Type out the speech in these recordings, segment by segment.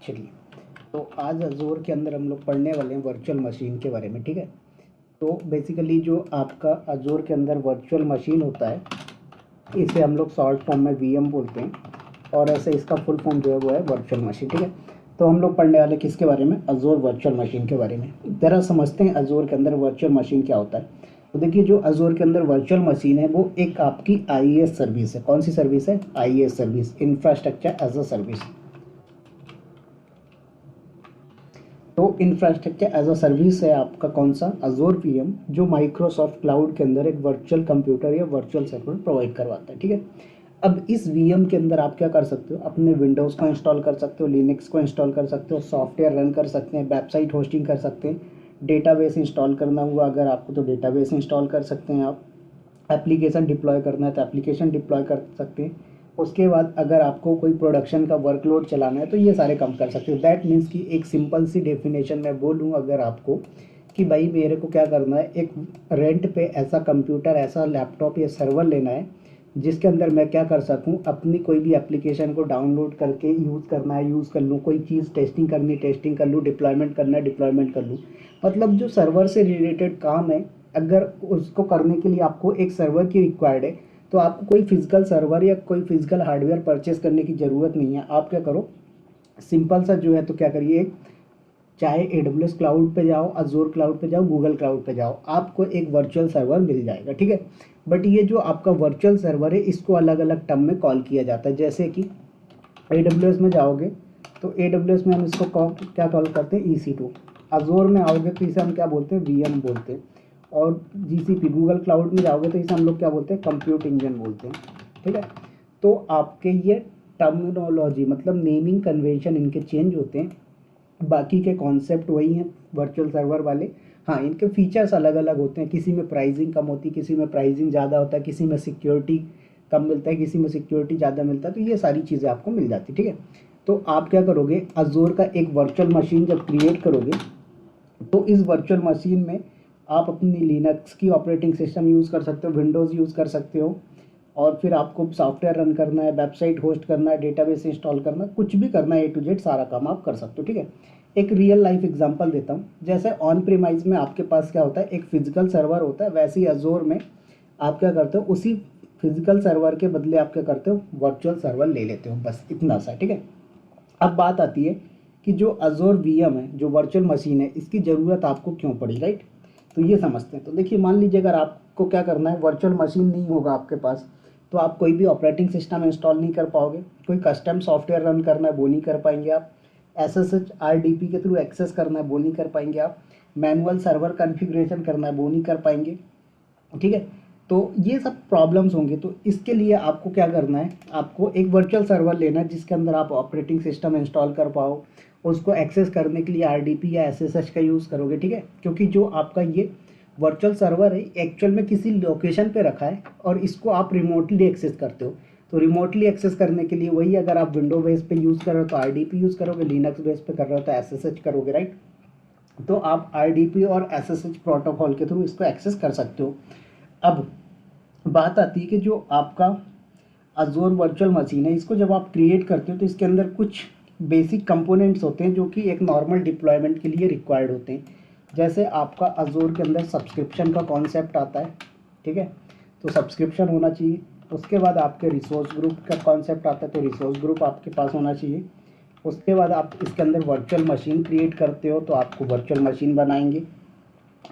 चलिए, तो आज अज़ूर के अंदर हम लोग पढ़ने वाले हैं वर्चुअल मशीन के बारे में। ठीक है, तो बेसिकली जो आपका अज़ूर के अंदर वर्चुअल मशीन होता है, इसे हम लोग शॉर्ट फॉर्म में वीएम बोलते हैं, और ऐसे इसका फुल फॉर्म जो है वो है वर्चुअल मशीन। ठीक है, तो हम लोग पढ़ने वाले किसके बारे में, अज़ूर वर्चुअल मशीन के बारे में। ज़रा समझते हैं अज़ूर के अंदर वर्चुअल मशीन क्या होता है। तो देखिए, जो अज़ूर के अंदर वर्चुअल मशीन है वो एक आपकी आईएएस सर्विस है। कौन सी सर्विस है? IaaS service, infrastructure as a service. तो इंफ्रास्ट्रक्चर एज अ सर्विस है आपका कौन सा, अज़ूर वीएम, जो माइक्रोसॉफ्ट क्लाउड के अंदर एक वर्चुअल कंप्यूटर या वर्चुअल सर्वर प्रोवाइड करवाता है। ठीक है, अब इस वीएम के अंदर आप क्या कर सकते हो, अपने विंडोज़ को इंस्टॉल कर सकते हो, लिनक्स को इंस्टॉल कर सकते हो, सॉफ्टवेयर रन कर सकते हैं, वेबसाइट होस्टिंग कर सकते हैं, डेटाबेस इंस्टॉल करना हुआ अगर आपको तो डेटाबेस इंस्टॉल कर सकते हैं आप, एप्लीकेशन डिप्लॉय करना है तो एप्लीकेशन डिप्लॉय कर सकते हैं। उसके बाद अगर आपको कोई प्रोडक्शन का वर्कलोड चलाना है तो ये सारे काम कर सकते हो। दैट मीन्स कि एक सिंपल सी डेफिनेशन मैं बोलूँ अगर आपको कि भाई मेरे को क्या करना है, एक रेंट पे ऐसा कंप्यूटर, ऐसा लैपटॉप या सर्वर लेना है जिसके अंदर मैं क्या कर सकूं, अपनी कोई भी एप्लीकेशन को डाउनलोड करके यूज़ करना है, यूज़ कर लूँ, कोई चीज़ टेस्टिंग करनी टेस्टिंग कर लूँ, डिप्लॉयमेंट करना है डिप्लॉयमेंट कर लूँ। मतलब जो सर्वर से रिलेटेड काम है, अगर उसको करने के लिए आपको एक सर्वर की रिक्वायर्ड है तो आपको कोई फिजिकल सर्वर या कोई फिजिकल हार्डवेयर परचेस करने की ज़रूरत नहीं है। आप क्या करो, सिंपल सा जो है तो क्या करिए, चाहे AWS क्लाउड पे जाओ, अज़ूर क्लाउड पे जाओ, गूगल क्लाउड पे जाओ, आपको एक वर्चुअल सर्वर मिल जाएगा। ठीक है, बट ये जो आपका वर्चुअल सर्वर है इसको अलग अलग टर्म में कॉल किया जाता है। जैसे कि AWS में जाओगे तो AWS में हम इसको क्या कॉल करते हैं, EC2। अज़ूर में आओगे तो इसे हम क्या बोलते हैं, VM बोलते हैं। और GCP गूगल क्लाउड में जाओगे तो इसे हम लोग क्या बोलते हैं, कंप्यूट इंजन बोलते हैं। ठीक है, तो आपके ये टर्मिनोलॉजी मतलब नेमिंग कन्वेंशन इनके चेंज होते हैं, बाकी के कॉन्सेप्ट वही हैं वर्चुअल सर्वर वाले। हाँ, इनके फीचर्स अलग अलग होते हैं, किसी में प्राइसिंग कम होती है, किसी में प्राइसिंग ज़्यादा होता है, किसी में सिक्योरिटी कम मिलता है, किसी में सिक्योरिटी ज़्यादा मिलता है, तो ये सारी चीज़ें आपको मिल जाती है। ठीक है, तो आप क्या करोगे, अज़ूर का एक वर्चुअल मशीन जब क्रिएट करोगे तो इस वर्चुअल मशीन में आप अपनी लिनक्स की ऑपरेटिंग सिस्टम यूज़ कर सकते हो, विंडोज़ यूज़ कर सकते हो, और फिर आपको सॉफ्टवेयर रन करना है, वेबसाइट होस्ट करना है, डेटाबेस इंस्टॉल करना है, कुछ भी करना है, A to Z सारा काम आप कर सकते हो। ठीक है, एक रियल लाइफ एग्जांपल देता हूँ। जैसे ऑन प्रीमाइज में आपके पास क्या होता है, एक फिजिकल सर्वर होता है, वैसे ही अज़ूर में आप क्या करते हो, उसी फिजिकल सर्वर के बदले आप क्या करते हो, वर्चुअल सर्वर ले लेते हो, बस इतना सा। ठीक है, अब बात आती है कि जो अज़ूर VM है, जो वर्चुअल मशीन है, इसकी ज़रूरत आपको क्यों पड़ी, राइट। तो ये समझते हैं। तो देखिए, मान लीजिए अगर आपको क्या करना है, वर्चुअल मशीन नहीं होगा आपके पास तो आप कोई भी ऑपरेटिंग सिस्टम इंस्टॉल नहीं कर पाओगे, कोई कस्टम सॉफ्टवेयर रन करना है वो नहीं कर पाएंगे आप, SSH RDP के थ्रू एक्सेस करना है वो नहीं कर पाएंगे आप, मैनुअल सर्वर कॉन्फ़िगरेशन करना है वो नहीं कर पाएंगे। ठीक है, तो ये सब प्रॉब्लम्स होंगे। तो इसके लिए आपको क्या करना है, आपको एक वर्चुअल सर्वर लेना है जिसके अंदर आप ऑपरेटिंग सिस्टम इंस्टॉल कर पाओ। उसको एक्सेस करने के लिए RDP या SSH का यूज़ करोगे। ठीक है, क्योंकि जो आपका ये वर्चुअल सर्वर है एक्चुअल में किसी लोकेशन पे रखा है और इसको आप रिमोटली एक्सेस करते हो। तो रिमोटली एक्सेस करने के लिए वही, अगर आप विंडो बेस पे यूज़ कर रहे हो तो RDP यूज़ करोगे, लिनक्स बेस पे कर रहे हो तो SSH करोगे, राइट। तो आप RDP और SSH प्रोटोकॉल के थ्रू इसको एक्सेस कर सकते हो। अब बात आती है कि जो आपका अज़ूर वर्चुअल मशीन है, इसको जब आप क्रिएट करते हो तो इसके अंदर कुछ बेसिक कंपोनेंट्स होते हैं जो कि एक नॉर्मल डिप्लॉयमेंट के लिए रिक्वायर्ड होते हैं। जैसे आपका अज़ूर के अंदर सब्सक्रिप्शन का कॉन्सेप्ट आता है। ठीक है, तो सब्सक्रिप्शन होना चाहिए। उसके बाद आपके रिसोर्स ग्रुप का कॉन्सेप्ट आता है, तो रिसोर्स ग्रुप आपके पास होना चाहिए। उसके बाद आप इसके अंदर वर्चुअल मशीन क्रिएट करते हो तो आपको वर्चुअल मशीन बनाएंगे।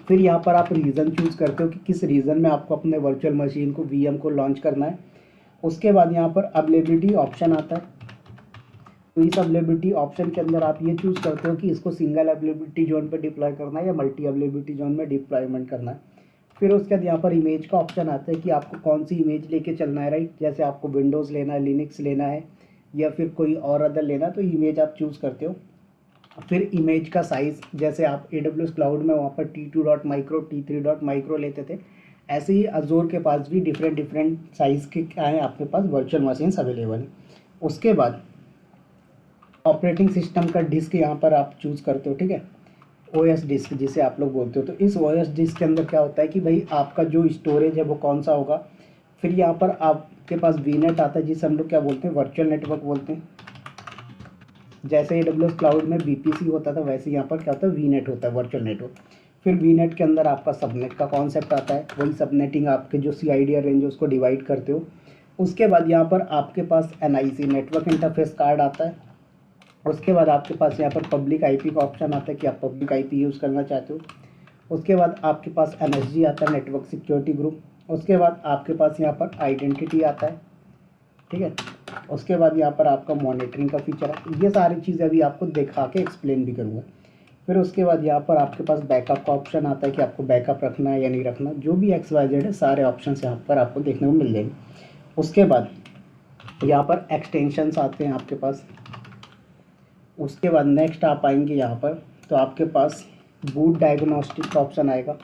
फिर यहाँ पर आप रीज़न चूज़ करते हो कि किस रीज़न में आपको अपने वर्चुअल मशीन को VM को लॉन्च करना है। उसके बाद यहाँ पर अवेलेबिलिटी ऑप्शन आता है। तो इस अवेलेबिलिटी ऑप्शन के अंदर आप ये चूज़ करते हो कि इसको सिंगल अवेलेबिलिटी जोन पे डिप्लॉय करना है या मल्टी अवेलेबिलिटी जोन में डिप्लॉयमेंट करना है। फिर उसके बाद यहाँ पर इमेज का ऑप्शन आता है कि आपको कौन सी इमेज लेके चलना है, राइट। जैसे आपको विंडोज़ लेना है, लिनक्स लेना है, या फिर कोई और अदर लेना, तो इमेज आप चूज़ करते हो। फिर इमेज का साइज़, जैसे आप AWS क्लाउड में वहाँ पर T2.micro T3.micro लेते थे, ऐसे ही अज़ूर के पास भी डिफरेंट डिफरेंट साइज़ के क्या है आपके पास वर्चुअल मशीन्स अवेलेबल है। उसके बाद ऑपरेटिंग सिस्टम का डिस्क यहाँ पर आप चूज़ करते हो। ठीक है, OS डिस्क जिसे आप लोग बोलते हो। तो इस OS डिस्क के अंदर क्या होता है कि भाई आपका जो स्टोरेज है वो कौन सा होगा। फिर यहाँ पर आपके पास VNet आता है जिसे हम लोग क्या बोलते हैं, वर्चुअल नेटवर्क बोलते हैं। जैसे AWS क्लाउड में VPC होता था, वैसे यहाँ पर क्या होता है, VNet होता है, वर्चुअल नेटवर्क। फिर VNet के अंदर आपका सबनेट का कॉन्सेप्ट आता है, वही सबनेटिंग आपके जो CIDR रेंज है उसको डिवाइड करते हो। उसके बाद यहाँ पर आपके पास NIC नेटवर्क इंटरफेस कार्ड आता है। उसके बाद आपके पास यहाँ पर पब्लिक IP का ऑप्शन आता है कि आप पब्लिक IP यूज़ करना चाहते हो। उसके बाद आपके पास NSG आता है, नेटवर्क सिक्योरिटी ग्रुप। उसके बाद आपके पास यहाँ पर आइडेंटिटी आता है, ठीक है। उसके बाद यहाँ पर आपका मॉनिटरिंग का फीचर है। ये सारी चीज़ें अभी आपको दिखा के एक्सप्लेन भी करूँगा। फिर उसके बाद यहाँ पर आपके पास बैकअप का ऑप्शन आता है कि आपको बैकअप रखना है या नहीं रखना, जो भी XYZ है सारे ऑप्शन यहाँ पर आपको देखने को मिल जाएंगे। उसके बाद यहाँ पर एक्सटेंशंस आते हैं आपके पास। उसके बाद नेक्स्ट आप आएंगे यहाँ पर, तो आपके पास बूट डायग्नोस्टिक का ऑप्शन आएगा।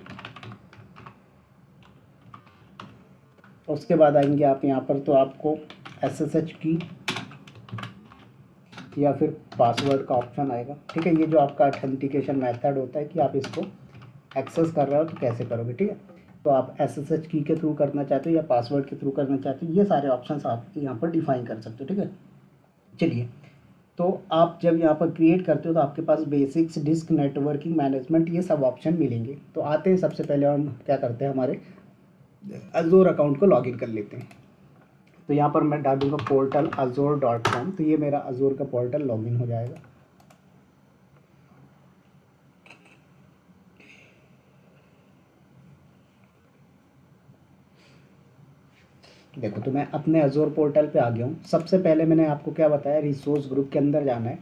उसके बाद आएंगे आप यहाँ पर, तो आपको SSH की या फिर पासवर्ड का ऑप्शन आएगा, ठीक है। ये जो आपका ऑथेंटिकेशन मेथड होता है कि आप इसको एक्सेस कर रहे हो तो कैसे करोगे, ठीक है। तो आप SSH की के थ्रू करना चाहते हो या पासवर्ड के थ्रू करना चाहते हो, ये सारे ऑप्शंस आप यहाँ पर डिफाइन कर सकते हो, ठीक है। चलिए, तो आप जब यहाँ पर क्रिएट करते हो तो आपके पास बेसिक्स, डिस्क, नेटवर्किंग, मैनेजमेंट, ये सब ऑप्शन मिलेंगे। तो आते हैं, सबसे पहले हम क्या करते हैं, हमारे अजोर अकाउंट को लॉगिन कर लेते हैं। तो यहाँ पर मैं डालूंगा पोर्टल azure.com, तो ये मेरा अजोर का पोर्टल लॉगिन हो जाएगा। देखो, तो मैं अपने अजोर पोर्टल पे आ गया हूँ। सबसे पहले मैंने आपको क्या बताया, रिसोर्स ग्रुप के अंदर जाना है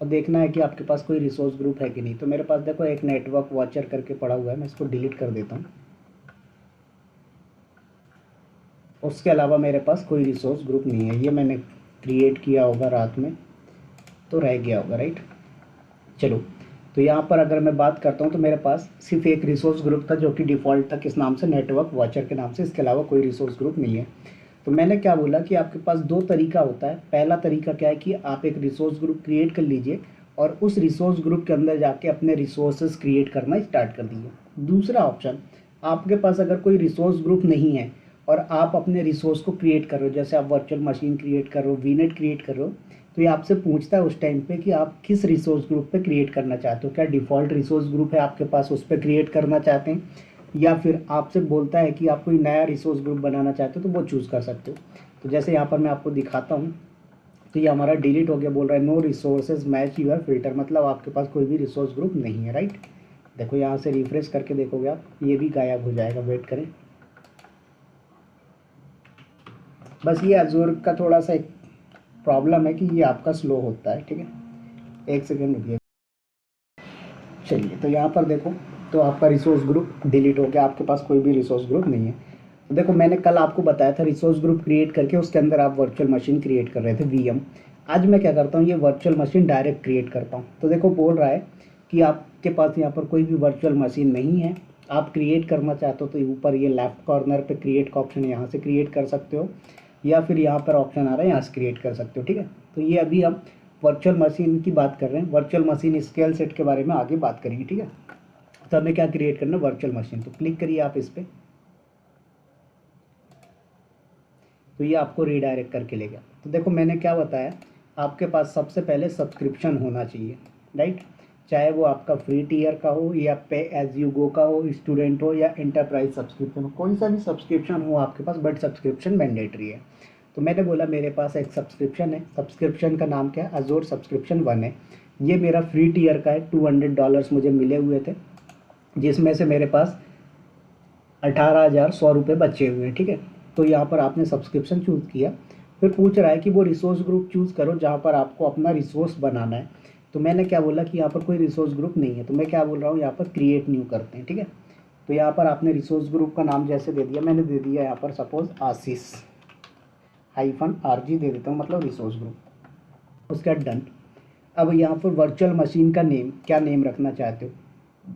और देखना है कि आपके पास कोई रिसोर्स ग्रुप है कि नहीं। तो मेरे पास देखो एक नेटवर्क वॉचर करके पड़ा हुआ है, मैं इसको डिलीट कर देता हूँ। उसके अलावा मेरे पास कोई रिसोर्स ग्रुप नहीं है, ये मैंने क्रिएट किया होगा रात में तो रह गया होगा, राइट। चलो, तो यहाँ पर अगर मैं बात करता हूँ तो मेरे पास सिर्फ एक रिसोर्स ग्रुप था जो कि डिफ़ॉल्ट था, किस नाम से, नेटवर्क वॉचर के नाम से। इसके अलावा कोई रिसोर्स ग्रुप नहीं है। तो मैंने क्या बोला कि आपके पास दो तरीका होता है। पहला तरीका क्या है कि आप एक रिसोर्स ग्रुप क्रिएट कर लीजिए और उस रिसोर्स ग्रुप के अंदर जाके अपने रिसोर्सेज क्रिएट करना स्टार्ट कर दीजिए। दूसरा ऑप्शन, आपके पास अगर कोई रिसोर्स ग्रुप नहीं है और आप अपने रिसोर्स को क्रिएट कर रहे हो, जैसे आप वर्चुअल मशीन क्रिएट कर रहे हो, VNet क्रिएट कर रहे हो, तो ये आपसे पूछता है उस टाइम पे कि आप किस रिसोर्स ग्रुप पे क्रिएट करना चाहते हो। क्या डिफ़ॉल्ट रिसोर्स ग्रुप है आपके पास, उस पर क्रिएट करना चाहते हैं, या फिर आपसे बोलता है कि आप कोई नया रिसोर्स ग्रुप बनाना चाहते हो, तो वो चूज़ कर सकते हो। तो जैसे यहाँ पर मैं आपको दिखाता हूँ, तो ये हमारा डिलीट हो गया, बोल रहा है no resources match your filter, मतलब आपके पास कोई भी रिसोर्स ग्रुप नहीं है, राइट। देखो यहाँ से रिफ्रेश करके देखोगे आप, ये भी गायब हो जाएगा, वेट करें। बस ये अजूर का थोड़ा सा एक प्रॉब्लम है कि ये आपका स्लो होता है, ठीक है। एक सेकेंड रुकिए। चलिए, तो यहाँ पर देखो, तो आपका रिसोर्स ग्रुप डिलीट हो गया, आपके पास कोई भी रिसोर्स ग्रुप नहीं है। तो देखो, मैंने कल आपको बताया था रिसोर्स ग्रुप क्रिएट करके उसके अंदर आप वर्चुअल मशीन क्रिएट कर रहे थे, VM। आज मैं क्या करता हूँ, ये वर्चुअल मशीन डायरेक्ट क्रिएट करता हूँ। तो देखो, बोल रहा है कि आपके पास यहाँ पर कोई भी वर्चुअल मशीन नहीं है, आप क्रिएट करना चाहते हो तो ऊपर ये लेफ्ट कॉर्नर पे क्रिएट का ऑप्शन है, यहाँ से क्रिएट कर सकते हो, या फिर यहाँ पर ऑप्शन आ रहा है, यहाँ से क्रिएट कर सकते हो, ठीक है। तो ये अभी हम वर्चुअल मशीन की बात कर रहे हैं, वर्चुअल मशीन स्केल सेट के बारे में आगे बात करेंगे, ठीक है। तो हमें क्या क्रिएट करना है, वर्चुअल मशीन। तो क्लिक करिए आप इस पर, तो ये आपको रीडायरेक्ट करके ले गया। तो देखो, मैंने क्या बताया, आपके पास सबसे पहले सब्सक्रिप्शन होना चाहिए, राइट। चाहे वो आपका फ्री टीयर का हो या पे एज यू गो का हो, स्टूडेंट हो या एंटरप्राइज सब्सक्रिप्शन हो, कोई सा भी सब्सक्रिप्शन हो आपके पास, बट सब्सक्रिप्शन मैंडेटरी है। तो मैंने बोला मेरे पास एक सब्सक्रिप्शन है, सब्सक्रिप्शन का नाम क्या है, अजोर सब्सक्रिप्शन 1 है। ये मेरा फ्री टीयर का है, $200 मुझे मिले हुए थे, जिसमें से मेरे पास 18,100 रुपये बचे हुए हैं, ठीक है। तो यहाँ पर आपने सब्सक्रिप्शन चूज़ किया, फिर पूछ रहा है कि वो रिसोर्स ग्रुप चूज़ करो जहाँ पर आपको अपना रिसोर्स बनाना है। तो मैंने क्या बोला कि यहाँ पर कोई रिसोर्स ग्रुप नहीं है, तो मैं क्या बोल रहा हूँ, यहाँ पर क्रिएट न्यू करते हैं, ठीक है। तो यहाँ पर आपने रिसोर्स ग्रुप का नाम जैसे दे दिया, मैंने दे दिया यहाँ पर सपोज आशीष -RG दे देता हूँ, मतलब रिसोर्स ग्रुप। उसके बाद डन। अब यहाँ पर वर्चुअल मशीन का नेम, क्या नेम रखना चाहते हो,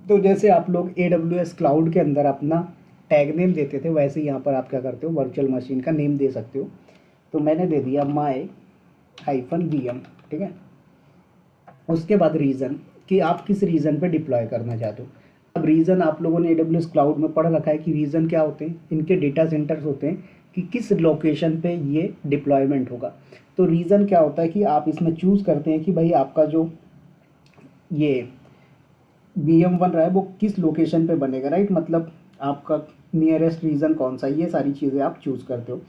तो जैसे आप लोग AWS क्लाउड के अंदर अपना टैग नेम देते थे, वैसे यहाँ पर आप क्या करते हो, वर्चुअल मशीन का नेम दे सकते हो। तो मैंने दे दिया my-VM, ठीक है। उसके बाद रीज़न, कि आप किस रीज़न पे डिप्लॉय करना चाहते हो। अब रीज़न आप लोगों ने AWS क्लाउड में पढ़ रखा है कि रीज़न क्या होते हैं, इनके डेटा सेंटर्स होते हैं कि किस लोकेशन पे ये डिप्लॉयमेंट होगा। तो रीज़न क्या होता है कि आप इसमें चूज़ करते हैं कि भाई आपका जो ये VM बन रहा है वो किस लोकेशन पे बनेगा, राइट। मतलब आपका नियरेस्ट रीजन कौन सा है, ये सारी चीज़ें आप चूज़ करते हो।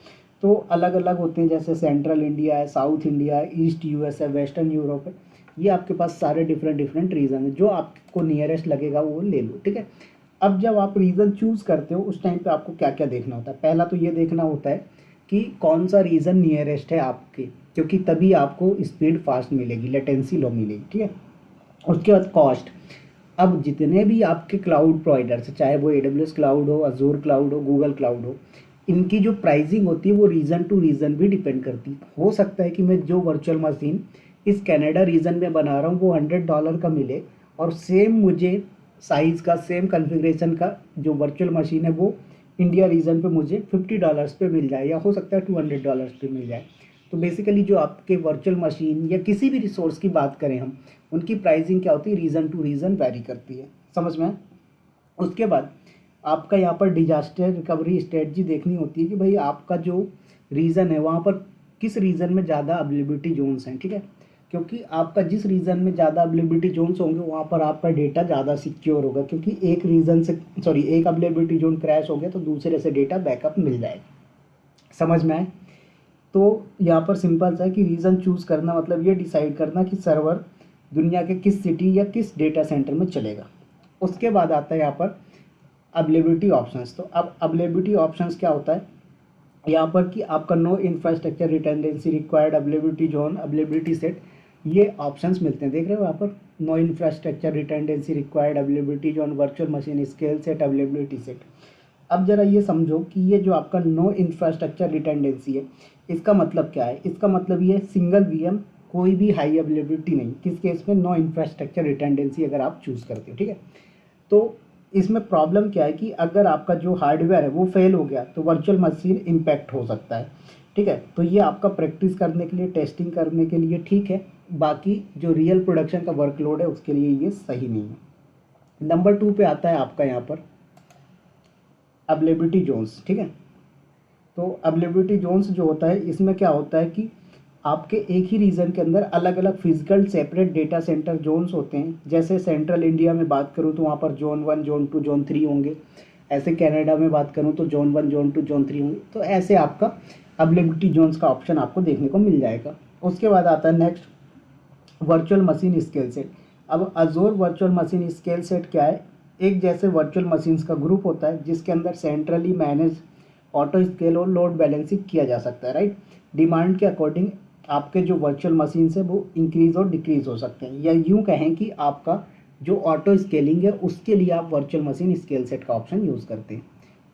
तो अलग अलग होते हैं, जैसे सेंट्रल इंडिया है, साउथ इंडिया है, ईस्ट US है, वेस्टर्न यूरोप है। ये आपके पास सारे डिफरेंट डिफरेंट रीज़न है, जो आपको नियरेस्ट लगेगा वो ले लो, ठीक है। अब जब आप रीज़न चूज़ करते हो उस टाइम पे आपको क्या क्या देखना होता है। पहला तो ये देखना होता है कि कौन सा रीज़न नियरेस्ट है आपके, क्योंकि तभी आपको स्पीड फास्ट मिलेगी, लेटेंसी लो मिलेगी, ठीक है। उसके बाद कॉस्ट। अब जितने भी आपके क्लाउड प्रोवाइडर्स, चाहे वो AWS क्लाउड हो, अजूर क्लाउड हो, गूगल क्लाउड हो, इनकी जो प्राइसिंग होती है वो रीजन टू रीजन भी डिपेंड करती है। हो सकता है कि मैं जो वर्चुअल मशीन इस कनाडा रीजन में बना रहा हूँ वो $100 का मिले, और सेम मुझे साइज़ का, सेम कॉन्फ़िगरेशन का जो वर्चुअल मशीन है वो इंडिया रीजन पे मुझे $50 पे मिल जाए, या हो सकता है $200 पे मिल जाए। तो बेसिकली जो आपके वर्चुअल मशीन या किसी भी रिसोर्स की बात करें हम, उनकी प्राइसिंग क्या होती है, रीज़न टू रीज़न वैरी करती है, समझ में आया? उसके बाद आपका यहाँ पर डिजास्टर रिकवरी स्ट्रेटजी देखनी होती है कि भाई आपका जो रीज़न है वहाँ पर किस रीज़न में ज़्यादा अवेलेबिलिटी जोन्स हैं, ठीक है। क्योंकि आपका जिस रीज़न में ज़्यादा अवेलेबिलिटी जोन्स होंगे वहाँ पर आपका डेटा ज़्यादा सिक्योर होगा, क्योंकि एक रीज़न से एक अवेलेबिलिटी जोन क्रैश हो गया तो दूसरे से डेटा बैकअप मिल जाएगा, समझ में आए? तो यहाँ पर सिंपल सा है कि रीज़न चूज़ करना मतलब ये डिसाइड करना कि सर्वर दुनिया के किस सिटी या किस डेटा सेंटर में चलेगा। उसके बाद आता है यहाँ पर अवेलेबिलिटी ऑप्शंस। तो अब अवेलेबिलिटी ऑप्शंस क्या होता है यहाँ पर कि आपका no infrastructure redundancy required availability zone availability set, ये ऑप्शंस मिलते हैं, देख रहे हो यहाँ पर, no infrastructure redundancy required availability zone virtual machine scale set availability set. अब जरा ये समझो कि ये जो आपका नो इंफ्रास्ट्रक्चर रिटेंडेंसी है, इसका मतलब क्या है। इसका मतलब ये सिंगल VM, कोई भी हाई अवेलेबिलिटी नहीं, किस केस में, नो इंफ्रास्ट्रक्चर रिटेंडेंसी अगर आप चूज़ करते हो, ठीक है। तो इसमें प्रॉब्लम क्या है कि अगर आपका जो हार्डवेयर है वो फेल हो गया तो वर्चुअल मशीन इम्पैक्ट हो सकता है, ठीक है। तो ये आपका प्रैक्टिस करने के लिए, टेस्टिंग करने के लिए ठीक है, बाकी जो रियल प्रोडक्शन का वर्कलोड है उसके लिए ये सही नहीं है। नंबर 2 पे आता है आपका यहाँ पर अवेलेबिलिटी जोन्स, ठीक है। तो अवेलेबिलिटी जोन्स जो होता है इसमें क्या होता है कि आपके एक ही रीजन के अंदर अलग अलग physical separate data centre zones होते हैं। जैसे सेंट्रल इंडिया में बात करूँ तो वहाँ पर जोन 1, जोन 2, जोन 3 होंगे। ऐसे कनाडा में बात करूँ तो जोन 1, जोन 2, जोन 3 होंगे। तो ऐसे आपका अवेलेबिलिटी जोन्स का ऑप्शन आपको देखने को मिल जाएगा। उसके बाद आता है next virtual machine scale set. अब अजोर वर्चुअल मशीन स्केल सेट क्या है, एक जैसे वर्चुअल मशीन्स का ग्रुप होता है जिसके अंदर सेंट्रली मैनेज ऑटो स्केल और लोड बैलेंसिंग किया जा सकता है, राइट। डिमांड के अकॉर्डिंग आपके जो वर्चुअल मशीन्स है वो इंक्रीज और डिक्रीज हो सकते हैं, या यूँ कहें कि आपका जो ऑटो स्केलिंग है उसके लिए आप वर्चुअल मशीन स्केल सेट का ऑप्शन यूज़ करते हैं।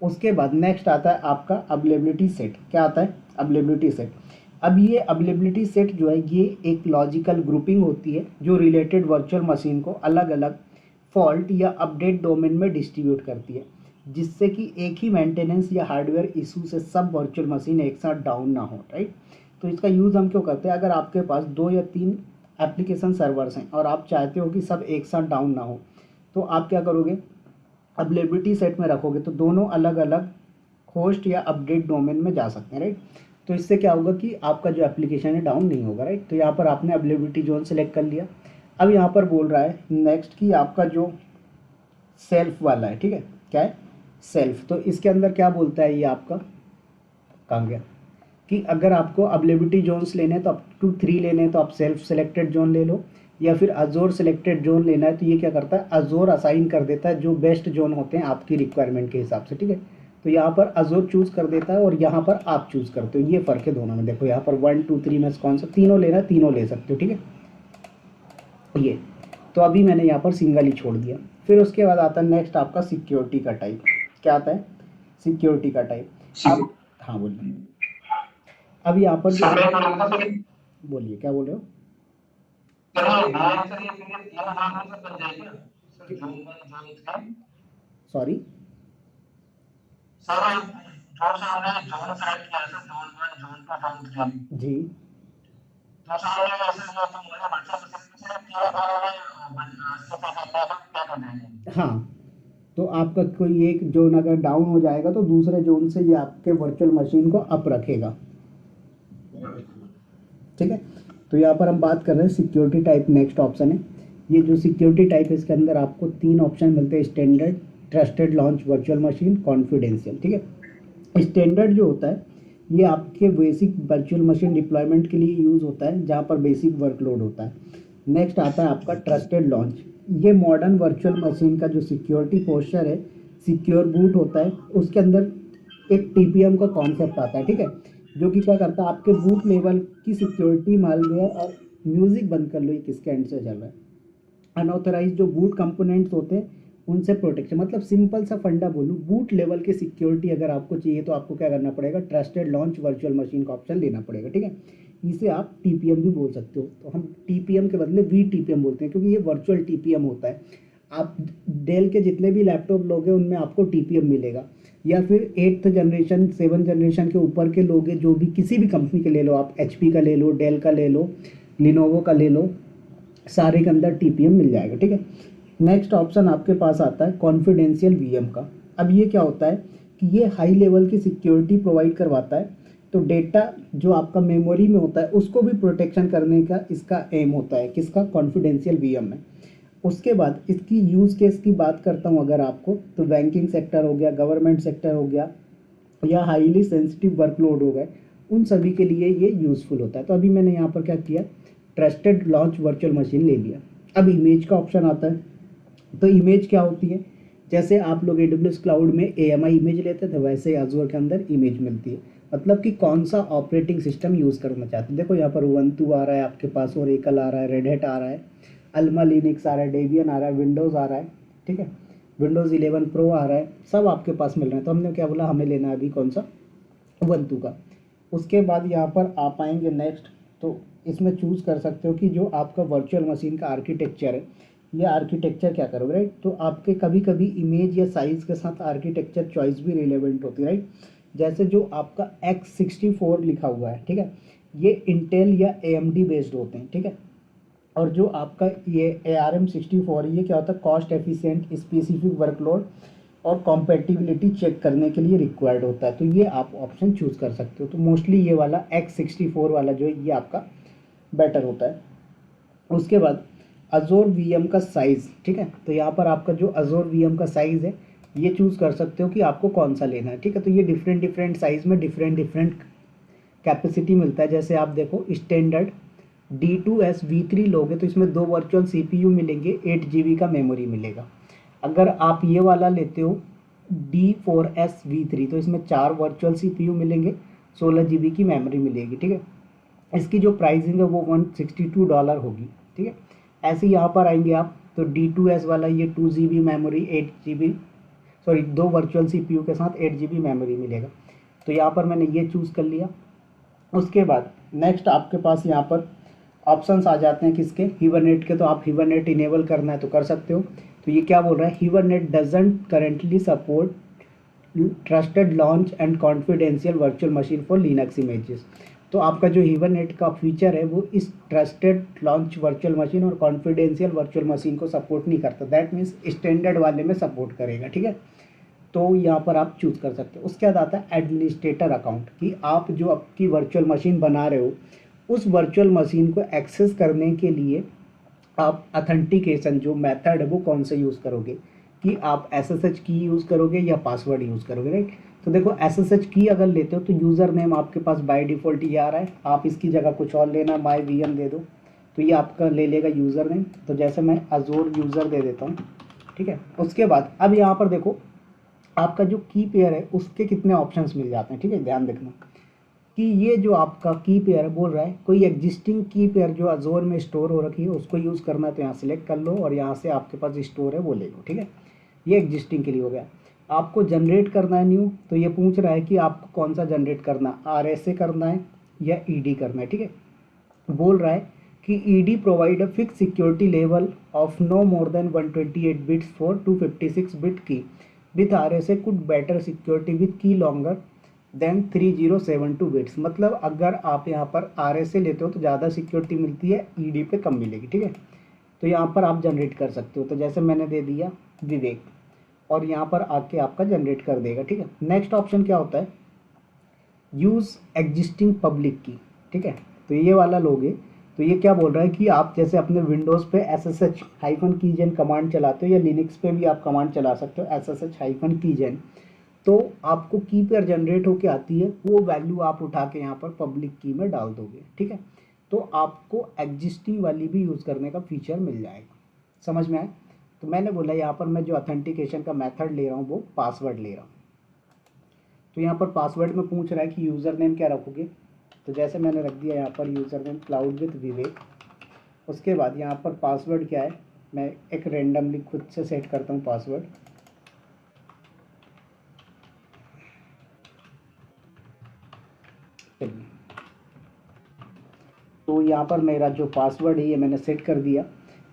उसके बाद नेक्स्ट आता है आपका अवेलेबिलिटी सेट। क्या आता है, अवेलेबिलिटी सेट। अब ये अवेलेबिलिटी सेट जो है ये एक लॉजिकल ग्रुपिंग होती है जो रिलेटेड वर्चुअल मशीन को अलग अलग फॉल्ट या अपडेट डोमेन में डिस्ट्रीब्यूट करती है, जिससे कि एक ही मेंटेनेंस या हार्डवेयर इशू से सब वर्चुअल मशीन एक साथ डाउन ना हो, राइट। तो इसका यूज़ हम क्यों करते हैं, अगर आपके पास 2 या 3 एप्लीकेशन सर्वर्स हैं और आप चाहते हो कि सब एक साथ डाउन ना हो, तो आप क्या करोगे, अवेलेबिलिटी सेट में रखोगे तो दोनों अलग अलग होस्ट या अपडेट डोमेन में जा सकते हैं, राइट। तो इससे क्या होगा कि आपका जो एप्लीकेशन है डाउन नहीं होगा, राइट। तो यहाँ पर आपने अवेलेबिलिटी जोन सेलेक्ट कर लिया। अब यहाँ पर बोल रहा है नेक्स्ट कि आपका जो सेल्फ वाला है, ठीक है, क्या है, सेल्फ। तो इसके अंदर क्या बोलता है ये आपका, कहाँ गया, कि अगर आपको अवेलेबिलिटी जोन्स लेने हैं तो अप टू 3 लेने हैं तो आप सेल्फ सेलेक्टेड जोन ले लो, या फिर अजोर सेलेक्टेड जोन लेना है तो ये क्या करता है, अजोर असाइन कर देता है जो बेस्ट जोन होते हैं आपकी रिक्वायरमेंट के हिसाब से, ठीक है। तो यहाँ पर अजोर चूज़ कर देता है और यहाँ पर आप चूज़ करते हो, ये फ़र्क है दोनों में। देखो यहाँ पर 1, 2, 3 में से कौन सा, तीनों लेना है तीनों ले सकते हो, ठीक है। ये तो अभी मैंने यहाँ पर सिंगल ही छोड़ दिया। फिर उसके बाद आता है नेक्स्ट आपका सिक्योरिटी का टाइप। क्या आता है, सिक्योरिटी का टाइप। अब हाँ बोलिए, अब यहाँ पर जो, बोलिए क्या बोल रहे हो। सॉरी, जी, हाँ, आपका कोई एक जोन अगर डाउन हो जाएगा तो दूसरे जोन से ये आपके वर्चुअल मशीन को अप रखेगा, ठीक है। तो यहाँ पर हम बात कर रहे हैं सिक्योरिटी टाइप, नेक्स्ट ऑप्शन है। ये जो सिक्योरिटी टाइप है इसके अंदर आपको 3 ऑप्शन मिलते हैं, standard, trusted launch virtual machine, confidential, ठीक है। स्टैंडर्ड जो होता है ये आपके बेसिक वर्चुअल मशीन डिप्लॉयमेंट के लिए यूज़ होता है, जहाँ पर बेसिक वर्कलोड होता है। नेक्स्ट आता है आपका ट्रस्टेड लॉन्च। ये मॉडर्न वर्चुअल मशीन का जो सिक्योरिटी पोस्चर है, सिक्योर बूट होता है, उसके अंदर एक टीपीएम का कॉन्सेप्ट आता है, ठीक है, जो कि क्या करता है आपके बूट लेवल की सिक्योरिटी, मालवेयर और म्यूजिक बंद कर लो, ये किसके एंड से चल रहा है, अनऑथराइज जो बूट कंपोनेंट्स होते हैं उनसे प्रोटेक्शन। मतलब सिंपल सा फंडा बोलूँ, बूट लेवल की सिक्योरिटी अगर आपको चाहिए तो आपको क्या करना पड़ेगा, ट्रस्टेड लॉन्च वर्चुअल मशीन का ऑप्शन लेना पड़ेगा, ठीक है। इसे आप टीपीएम भी बोल सकते हो, तो हम टीपीएम के बदले वी टीपीएम बोलते हैं, क्योंकि ये वर्चुअल टीपीएम होता है। आप डेल के जितने भी लैपटॉप लोगे उनमें आपको टीपीएम मिलेगा, या फिर 8th जनरेशन 7 जनरेशन के ऊपर के लोगे, जो भी किसी भी कंपनी के ले लो आप, एचपी का ले लो, डेल का ले लो, लिनोवो का ले लो, सारे के अंदर टीपीएम मिल जाएगा, ठीक है। नेक्स्ट ऑप्शन आपके पास आता है कॉन्फिडेंशियल वीएम का। अब ये क्या होता है कि ये हाई लेवल की सिक्योरिटी प्रोवाइड करवाता है, तो डेटा जो आपका मेमोरी में होता है उसको भी प्रोटेक्शन करने का इसका एम होता है, किसका, कॉन्फिडेंशियल वीएम में। उसके बाद इसकी यूज़ केस की बात करता हूँ अगर आपको, तो बैंकिंग सेक्टर हो गया, गवर्नमेंट सेक्टर हो गया, या हाईली सेंसिटिव वर्कलोड हो गए, उन सभी के लिए ये यूज़फुल होता है। तो अभी मैंने यहाँ पर क्या किया, ट्रस्टेड लॉन्च वर्चुअल मशीन ले लिया। अब इमेज का ऑप्शन आता है, तो इमेज क्या होती है, जैसे आप लोग AWS क्लाउड में AMI इमेज लेते थे, वैसे अज़ूर के अंदर इमेज मिलती है। मतलब कि कौन सा ऑपरेटिंग सिस्टम यूज़ करना चाहते हैं। देखो यहाँ पर उबंटू आ रहा है आपके पास, ओरेकल आ रहा है, रेड हैट आ रहा है, अल्मा लिनक्स आ रहा है, डेबियन आ रहा है, विंडोज़ आ रहा है, ठीक है, विंडोज़ 11 प्रो आ रहा है, सब आपके पास मिल रहे हैं। तो हमने क्या बोला, हमें लेना है अभी कौन सा, उबंटू का। उसके बाद यहाँ पर आप आएंगे नेक्स्ट, तो इसमें चूज़ कर सकते हो कि जो आपका वर्चुअल मशीन का आर्किटेक्चर है, ये आर्किटेक्चर क्या करोगे, राइट। तो आपके कभी कभी इमेज या साइज़ के साथ आर्किटेक्चर चॉइस भी रिलेवेंट होती है, राइट। जैसे जो आपका X64 लिखा हुआ है, ठीक है, ये इंटेल या AMD बेस्ड होते हैं, ठीक है। और जो आपका ये ARM64, ये क्या होता है, कॉस्ट एफिशिएंट, स्पेसिफिक वर्कलोड और कॉम्पेटिबिलिटी चेक करने के लिए रिक्वायर्ड होता है। तो ये आप ऑप्शन चूज़ कर सकते हो। तो मोस्टली ये वाला X64 वाला जो है ये आपका बेटर होता है। उसके बाद अज़ोर VM का साइज़, ठीक है, तो यहाँ पर आपका जो अज़ोर VM का साइज़ है ये चूज़ कर सकते हो कि आपको कौन सा लेना है, ठीक है। तो ये डिफरेंट साइज़ में डिफरेंट कैपेसिटी मिलता है। जैसे आप देखो, स्टैंडर्ड D2S V3 लोगे तो इसमें 2 वर्चुअल CPU मिलेंगे, 8 GB का मेमोरी मिलेगा। अगर आप ये वाला लेते हो D4S V3 तो इसमें 4 वर्चुअल CPU मिलेंगे, 16 GB की मेमोरी मिलेगी, ठीक है। इसकी जो प्राइसिंग है वो $162 होगी, ठीक है। ऐसे यहाँ पर आएंगे आप, तो D2S वाला ये 2 GB memory, 8 GB, sorry 2 virtual CPU के साथ 8 GB मेमोरी मिलेगा। तो यहाँ पर मैंने ये चूज़ कर लिया। उसके बाद नेक्स्ट आपके पास यहाँ पर ऑप्शंस आ जाते हैं किसके, हिबरनेट के। तो आप हिबरनेट इनेबल करना है तो कर सकते हो। तो ये क्या बोल रहा है, hibernate doesn't currently support trusted launch and confidential virtual machine for Linux images. तो आपका जो हिबरनेट का फीचर है वो इस ट्रस्टेड लॉन्च वर्चुअल मशीन और कॉन्फिडेंशियल वर्चुअल मशीन को सपोर्ट नहीं करता, दैट मीन्स स्टैंडर्ड वाले में सपोर्ट करेगा, ठीक है। तो यहाँ पर आप चूज़ कर सकते हो। उसके बाद आता है एडमिनिस्ट्रेटर अकाउंट, कि आप जो आपकी वर्चुअल मशीन बना रहे हो उस वर्चुअल मशीन को एक्सेस करने के लिए आप अथेंटिकेशन जो मेथड है वो कौन सा यूज़ करोगे, कि आप SSH की यूज़ करोगे या पासवर्ड यूज़ करोगे, राइट। तो देखो SSH की अगर लेते हो तो यूज़र नेम आपके पास बाय डिफ़ॉल्ट ये आ रहा है, आप इसकी जगह कुछ और लेना, माई VM दे दो तो ये आपका ले लेगा यूज़र नेम। तो जैसे मैं अज़ोर यूज़र दे देता हूँ, ठीक है। उसके बाद अब यहाँ पर देखो आपका जो की पेयर है उसके कितने ऑप्शंस मिल जाते हैं, ठीक है। ध्यान रखना कि ये जो आपका की पेयर है बोल रहा है कोई एग्जिस्टिंग की पेयर जो अज़ोर में स्टोर हो रखी है उसको यूज़ करना है तो यहाँ सेलेक्ट कर लो और यहाँ से आपके पास स्टोर है वो ले लो, ठीक है। ये एग्जिस्टिंग के लिए हो गया। आपको जनरेट करना है न्यू, तो ये पूछ रहा है कि आपको कौन सा जनरेट करना है, RSA करना है या ED करना है, ठीक है। बोल रहा है कि ED provide a fix security level of no more than 128 bits for 256 bit key with RSA could better security with key longer than 3072 bits. मतलब अगर आप यहाँ पर RSA लेते हो तो ज़्यादा सिक्योरिटी मिलती है, ED पे कम मिलेगी, ठीक है। तो यहाँ पर आप जनरेट कर सकते हो। तो जैसे मैंने दे दिया विवेक, और यहाँ पर आके आपका जनरेट कर देगा, ठीक है। नेक्स्ट ऑप्शन क्या होता है, यूज़ एग्जिस्टिंग पब्लिक की, ठीक है। तो ये वाला लोगे तो ये क्या बोल रहा है कि आप जैसे अपने विंडोज़ पे SSH हाइफन कीजेन कमांड चलाते हो या लिनक्स पे भी आप कमांड चला सकते हो SSH हाइफन कीजेन, तो आपको की पेयर जनरेट होके आती है, वो वैल्यू आप उठा के यहाँ पर पब्लिक की में डाल दोगे, ठीक है। तो आपको एग्जिस्टिंग वाली भी यूज़ करने का फीचर मिल जाएगा। समझ में आए? तो मैंने बोला यहाँ पर मैं जो ऑथेंटिकेशन का मेथड ले रहा हूँ वो पासवर्ड ले रहा हूँ। तो यहाँ पर पासवर्ड में पूछ रहा है कि यूज़र नेम क्या रखोगे, तो जैसे मैंने रख दिया यहाँ पर यूज़र नेम क्लाउड विद विवेक। उसके बाद यहाँ पर पासवर्ड क्या है, मैं एक रेंडमली खुद से सेट करता हूँ पासवर्ड। चलिए, तो यहाँ पर मेरा जो पासवर्ड है ये मैंने सेट कर दिया।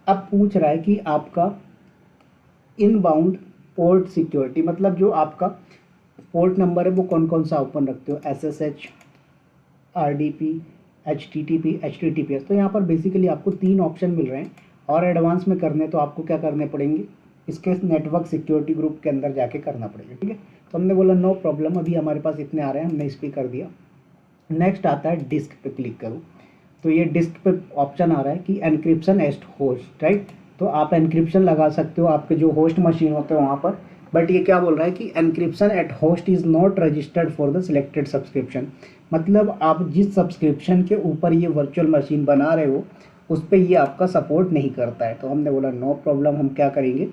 अब पूछ रहा है कि आपका इनबाउंड पोर्ट सिक्योरिटी, मतलब जो आपका पोर्ट नंबर है वो कौन कौन सा ओपन रखते हो, SSH, RDP, HTTP, HTTPS। तो यहाँ पर बेसिकली आपको 3 ऑप्शन मिल रहे हैं, और एडवांस में करने तो आपको क्या करने पड़ेंगे, इसके नेटवर्क सिक्योरिटी ग्रुप के अंदर जाके करना पड़ेगा, ठीक है। तो हमने बोला नो प्रॉब्लम, अभी हमारे पास इतने आ रहे हैं, हमने इस पर कर दिया। नेक्स्ट आता है डिस्क पे क्लिक करो, तो ये डिस्क पे ऑप्शन आ रहा है कि एनक्रिप्शन एट होस्ट, राइट। तो आप एनक्रिप्शन लगा सकते हो आपके जो होस्ट मशीन होते हैं वहाँ पर, बट ये क्या बोल रहा है कि encryption at host is not registered for the selected subscription. मतलब आप जिस सब्सक्रिप्शन के ऊपर ये वर्चुअल मशीन बना रहे हो उस पर ये आपका सपोर्ट नहीं करता है। तो हमने बोला नो प्रॉब्लम, हम क्या करेंगे,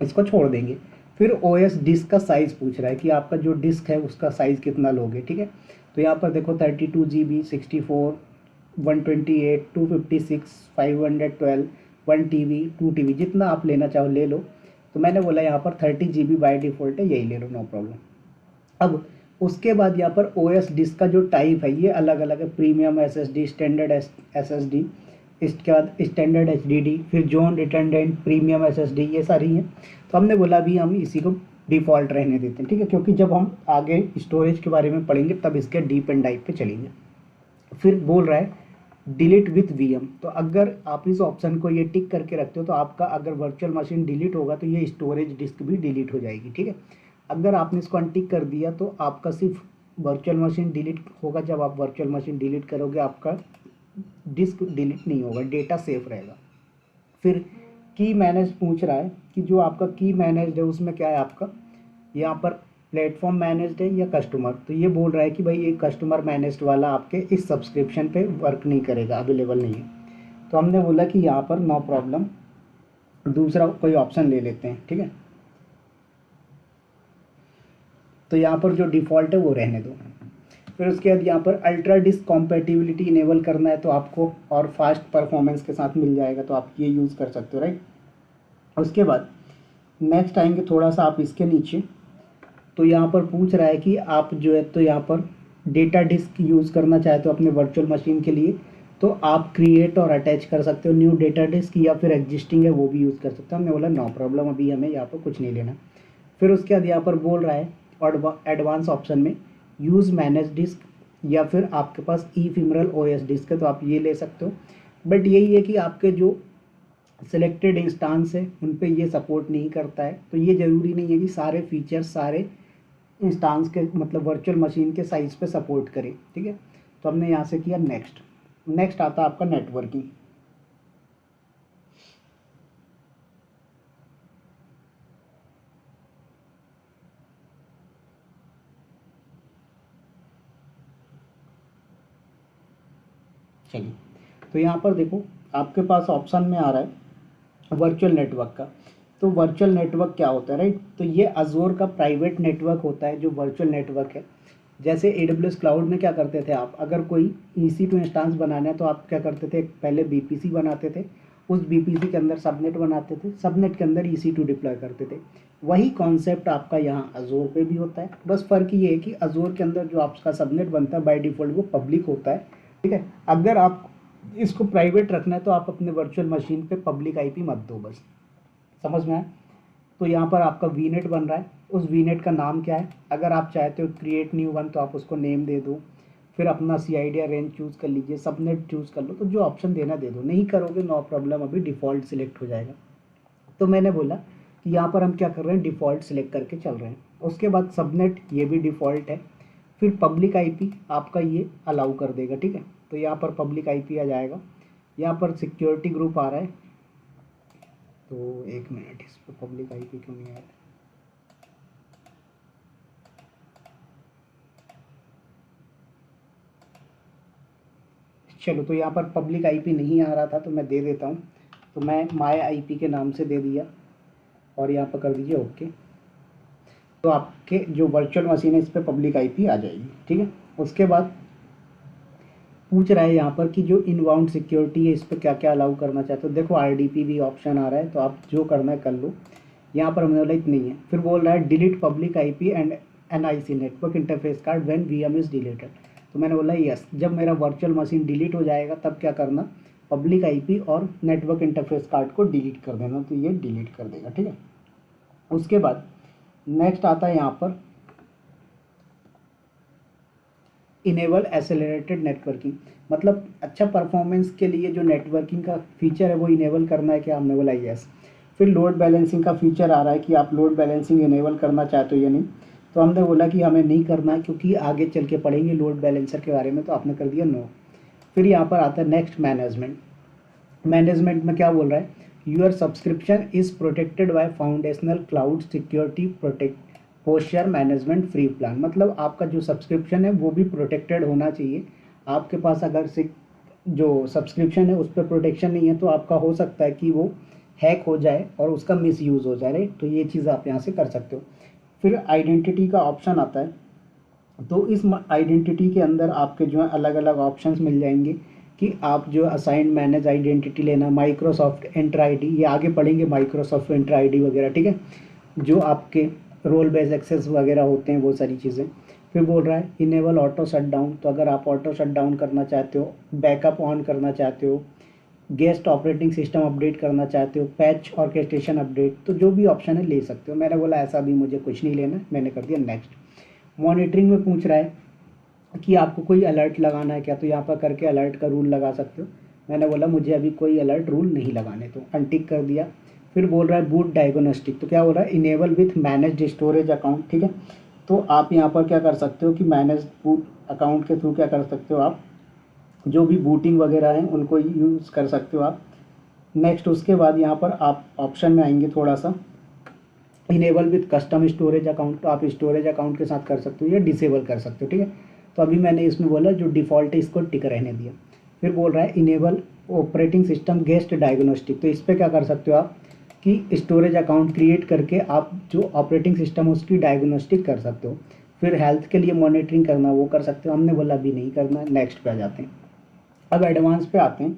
इसको छोड़ देंगे। फिर OS डिस्क का साइज़ पूछ रहा है कि आपका जो डिस्क है उसका साइज़ कितना लोगे, ठीक है। तो यहाँ पर देखो 32 GB, 64, 128, 256, 512, 1 TB, 2 TB, जितना आप लेना चाहो ले लो। तो मैंने बोला यहाँ पर 30 GB बाय डिफ़ॉल्ट है, यही ले लो, नो प्रॉब्लम। अब उसके बाद यहाँ पर OS डिस्क का जो टाइप है ये अलग अलग है, प्रीमियम SSD, स्टैंडर्ड SSD, इसके बाद स्टैंडर्ड HDD, फिर जोन रिटर्डेंट, प्रीमियम SSD, ये सारी हैं। तो हमने बोला अभी हम इसी को डिफ़ॉल्ट रहने देते हैं, ठीक है, क्योंकि जब हम आगे स्टोरेज के बारे में पढ़ेंगे तब इसके डीप एंड डाइप पे चलेंगे। फिर बोल रहा है डिलीट विथ VM। तो अगर आप इस ऑप्शन को ये टिक करके रखते हो तो आपका अगर वर्चुअल मशीन डिलीट होगा तो ये स्टोरेज डिस्क भी डिलीट हो जाएगी, ठीक है। अगर आपने इसको अनटिक कर दिया तो आपका सिर्फ वर्चुअल मशीन डिलीट होगा, जब आप वर्चुअल मशीन डिलीट करोगे आपका डिस्क डिलीट नहीं होगा, डेटा सेफ रहेगा। फिर की मैनेज पूछ रहा है कि जो आपका की मैनेज्ड है उसमें क्या है आपका, यहाँ पर प्लेटफॉर्म मैनेज्ड है या कस्टमर। तो ये बोल रहा है कि भाई ये कस्टमर मैनेज्ड वाला आपके इस सब्सक्रिप्शन पे वर्क नहीं करेगा, अवेलेबल नहीं है। तो हमने बोला कि यहाँ पर नो प्रॉब्लम, दूसरा कोई ऑप्शन ले लेते हैं, ठीक है। तो यहाँ पर जो डिफ़ॉल्ट है वो रहने दो। फिर उसके बाद यहाँ पर अल्ट्रा डिस्क कॉम्पेटिबिलिटी इनेबल करना है तो आपको और फास्ट परफॉर्मेंस के साथ मिल जाएगा, तो आप ये यूज़ कर सकते हो, राइट। उसके बाद नेक्स्ट आएंगे थोड़ा सा आप इसके नीचे, तो यहाँ पर पूछ रहा है कि आप जो है तो यहाँ पर डेटा डिस्क यूज़ करना चाहते हो अपने वर्चुअल मशीन के लिए, तो आप क्रिएट और अटैच कर सकते हो न्यू डेटा डिस्क, या फिर एग्जिस्टिंग है वो भी यूज़ कर सकते हो। हमने बोला नो प्रॉब्लम, अभी हमें यहाँ पर कुछ नहीं लेना। फिर उसके बाद यहाँ पर बोल रहा है और एडवांस ऑप्शन में यूज़ मैनेज डिस्क, या फिर आपके पास ईफिमरल OS डिस्क है तो आप ये ले सकते हो। बट यही है कि आपके जो सिलेक्टेड इंस्टांस है उन पे ये सपोर्ट नहीं करता है, तो ये ज़रूरी नहीं है कि सारे फीचर्स सारे इंस्टांस के मतलब वर्चुअल मशीन के साइज़ पे सपोर्ट करें, ठीक है। तो हमने यहाँ से किया नेक्स्ट। नेक्स्ट आता है आपका नेटवर्किंग। चलिए, तो यहाँ पर देखो आपके पास ऑप्शन में आ रहा है वर्चुअल नेटवर्क का। तो वर्चुअल नेटवर्क क्या होता है, राइट। तो ये अजोर का प्राइवेट नेटवर्क होता है जो वर्चुअल नेटवर्क है। जैसे AWS क्लाउड में क्या करते थे आप, अगर कोई EC2 इंस्टांस बनाना है तो आप क्या करते थे, पहले BPC बनाते थे, उस BPC के अंदर सबनेट बनाते थे, सबनेट के अंदर EC2 डिप्लॉय करते थे। वही कॉन्सेप्ट आपका यहाँ अजोर पे भी होता है, बस फ़र्क ये है कि अजोर के अंदर जो आपका सबनेट बनता है बाय डिफ़ॉल्ट वो पब्लिक होता है, ठीक है। अगर आप इसको प्राइवेट रखना है तो आप अपने वर्चुअल मशीन पे पब्लिक IP मत दो, बस। समझ में आया? तो यहाँ पर आपका वीनेट बन रहा है, उस वीनेट का नाम क्या है, अगर आप चाहते हो क्रिएट न्यू वन तो आप उसको नेम दे दो, फिर अपना CID या रेंज चूज़ कर लीजिए, सबनेट चूज़ कर लो, तो जो ऑप्शन देना दे दो। नहीं करोगे नो प्रॉब्लम, अभी डिफ़ॉल्ट सिलेक्ट हो जाएगा। तो मैंने बोला तो यहाँ पर हम क्या कर रहे हैं, डिफ़ॉल्ट सिलेक्ट करके चल रहे हैं। उसके बाद सबनेट, ये भी डिफ़ॉल्ट है। फिर पब्लिक आईपी आपका ये अलाउ कर देगा, ठीक है। तो यहाँ पर पब्लिक आईपी आ जाएगा। यहाँ पर सिक्योरिटी ग्रुप आ रहा है, तो एक मिनट, इस पर पब्लिक आईपी क्यों नहीं आ रहा है। चलो, तो यहाँ पर पब्लिक आईपी नहीं आ रहा था तो मैं दे देता हूँ। तो मैं माय आईपी के नाम से दे दिया और यहाँ पर कर दीजिए ओके। तो आपके जो वर्चुअल मशीन है इस पर पब्लिक आईपी आ जाएगी, ठीक है। उसके बाद पूछ रहा है यहाँ पर कि जो इनबाउंड सिक्योरिटी है इस पर क्या क्या अलाउ करना चाहते हो। देखो आरडीपी भी ऑप्शन आ रहा है, तो आप जो करना है कर लो। यहाँ पर हमने बोला इतनी है। फिर बोल रहा है delete public IP and NIC network interface card when VM is deleted. तो मैंने बोला यस, जब मेरा वर्चुअल मशीन डिलीट हो जाएगा तब क्या करना, पब्लिक आईपी और नेटवर्क इंटरफेस कार्ड को डिलीट कर देना। तो ये डिलीट कर देगा, ठीक है। उसके बाद नेक्स्ट आता है यहाँ पर इनेबल एसेलरेटेड नेटवर्किंग, मतलब अच्छा परफॉर्मेंस के लिए जो नेटवर्किंग का फीचर है वो इनेबल करना है क्या, हमने बोला यस। फिर लोड बैलेंसिंग का फीचर आ रहा है कि आप लोड बैलेंसिंग इनेबल करना चाहते हो या नहीं। तो हमने बोला कि हमें नहीं करना है क्योंकि आगे चल के पढ़ेंगे लोड बैलेंसर के बारे में, तो आपने कर दिया नो। फिर यहाँ पर आता है नेक्स्ट मैनेजमेंट। मैनेजमेंट में क्या बोल रहा है, your subscription is protected by foundational cloud security protect posture management free plan, मतलब आपका जो सब्सक्रिप्शन है वो भी प्रोटेक्टेड होना चाहिए। आपके पास अगर से जो सब्सक्रिप्शन है उस पर प्रोटेक्शन नहीं है तो आपका हो सकता है कि वो हैक हो जाए और उसका मिसयूज़ हो जाए, राइट। तो ये चीज़ आप यहाँ से कर सकते हो। फिर आइडेंटिटी का ऑप्शन आता है, तो इस आइडेंटिटी के अंदर आपके जो है अलग अलग ऑप्शंस मिल जाएंगे कि आप जो असाइन मैनेज आइडेंटिटी लेना, माइक्रोसॉफ्ट एंटर आईडी, ये आगे पढ़ेंगे माइक्रोसॉफ्ट एंटर आईडी वगैरह, ठीक है, जो आपके रोल बेस एक्सेस वगैरह होते हैं वो सारी चीज़ें। फिर बोल रहा है इनेबल ऑटो शट डाउन, तो अगर आप ऑटो शट डाउन करना चाहते हो, बैकअप ऑन करना चाहते हो, गेस्ट ऑपरेटिंग सिस्टम अपडेट करना चाहते हो, पैच ऑर्केस्ट्रेशन अपडेट, तो जो भी ऑप्शन है ले सकते हो। मैंने बोला ऐसा भी मुझे कुछ नहीं लेना, मैंने कर दिया नेक्स्ट। मॉनिटरिंग में पूछ रहा है कि आपको कोई अलर्ट लगाना है क्या, तो यहाँ पर करके अलर्ट का रूल लगा सकते हो। मैंने बोला मुझे अभी कोई अलर्ट रूल नहीं लगाने, तो अनटिक कर दिया। फिर बोल रहा है बूट डायग्नोस्टिक, तो क्या हो रहा है, enable with managed storage account, ठीक है। तो आप यहाँ पर क्या कर सकते हो कि मैनेज बूट अकाउंट के थ्रू क्या कर सकते हो, आप जो भी बूटिंग वगैरह हैं उनको यूज़ कर सकते हो आप। नेक्स्ट उसके बाद यहाँ पर आप ऑप्शन में आएंगे थोड़ा सा, enable with custom storage account, तो आप स्टोरेज अकाउंट के साथ कर सकते हो या डिसेबल कर सकते हो, ठीक है। तो अभी मैंने इसमें बोला जो डिफ़ॉल्ट है इसको टिक रहने दिया। फिर बोल रहा है enable operating system guest diagnostic, तो इस पर क्या कर सकते हो आप कि स्टोरेज अकाउंट क्रिएट करके आप जो ऑपरेटिंग सिस्टम है उसकी डायग्नोस्टिक कर सकते हो। फिर हेल्थ के लिए मॉनिटरिंग करना वो कर सकते हो, हमने बोला अभी नहीं करना। नेक्स्ट पे आ जाते हैं, अब एडवांस पे आते हैं।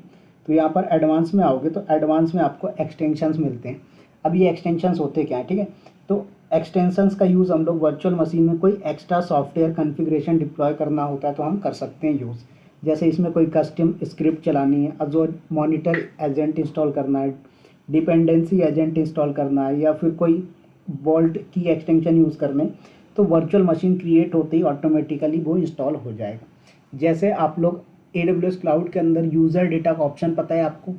तो यहाँ पर एडवांस में आओगे तो एडवांस में आपको एक्सटेंशंस मिलते हैं। अब ये एक्सटेंशंस होते क्या है, ठीक है। तो एक्सटेंशंस का यूज़ हम लोग वर्चुअल मशीन में कोई एक्स्ट्रा सॉफ्टवेयर कॉन्फ़िगरेशन डिप्लॉय करना होता है तो हम कर सकते हैं यूज़। जैसे इसमें कोई कस्टम स्क्रिप्ट चलानी है, अज़ूर मॉनिटर एजेंट इंस्टॉल करना है, डिपेंडेंसी एजेंट इंस्टॉल करना है, या फिर कोई वॉल्ट की एक्सटेंशन यूज़ करने, तो वर्चुअल मशीन क्रिएट होते ही ऑटोमेटिकली वो इंस्टॉल हो जाएगा। जैसे आप लोग AWS क्लाउड के अंदर यूज़र डेटा का ऑप्शन पता है आपको,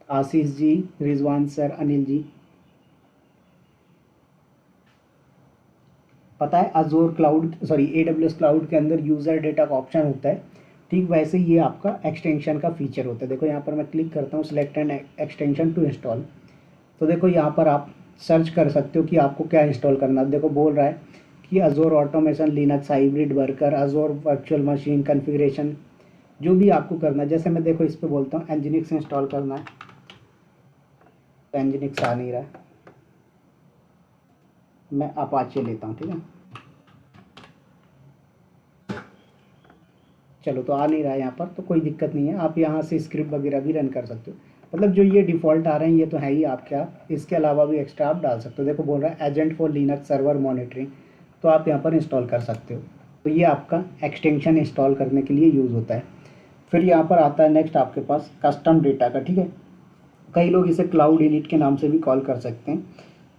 आशीष जी, रिजवान सर, अनिल जी, पता है Azure cloud sorry AWS cloud के अंदर यूज़र डेटा का ऑप्शन होता है, ठीक वैसे ये आपका एक्सटेंशन का फीचर होता है। देखो यहाँ पर मैं क्लिक करता हूँ select an extension to install, तो देखो यहाँ पर आप सर्च कर सकते हो कि आपको क्या इंस्टॉल करना है। देखो बोल रहा है कि Azure automation, Linux hybrid worker, Azure virtual machine configuration, जो भी आपको करना है। जैसे मैं देखो इस पर बोलता हूँ एनजिनिक्स इंस्टॉल करना है, तो एनजिनिक्स आ नहीं रहा है, मैं अपाचे लेता हूँ, ठीक है। चलो, तो आ नहीं रहा है यहाँ पर, तो कोई दिक्कत नहीं है, आप यहाँ से स्क्रिप्ट वगैरह भी रन कर सकते हो। मतलब जो ये डिफ़ॉल्ट आ रहे हैं ये तो है ही आपके, आप इसके अलावा भी एक्स्ट्रा आप डाल सकते हो। देखो बोल रहा है agent for Linux server monitoring, तो आप यहाँ पर इंस्टॉल कर सकते हो। तो ये आपका एक्सटेंशन इंस्टॉल करने के लिए यूज़ होता है। फिर यहाँ पर आता है नेक्स्ट आपके पास कस्टम डेटा का, ठीक है। कई लोग इसे क्लाउड इनिट के नाम से भी कॉल कर सकते हैं।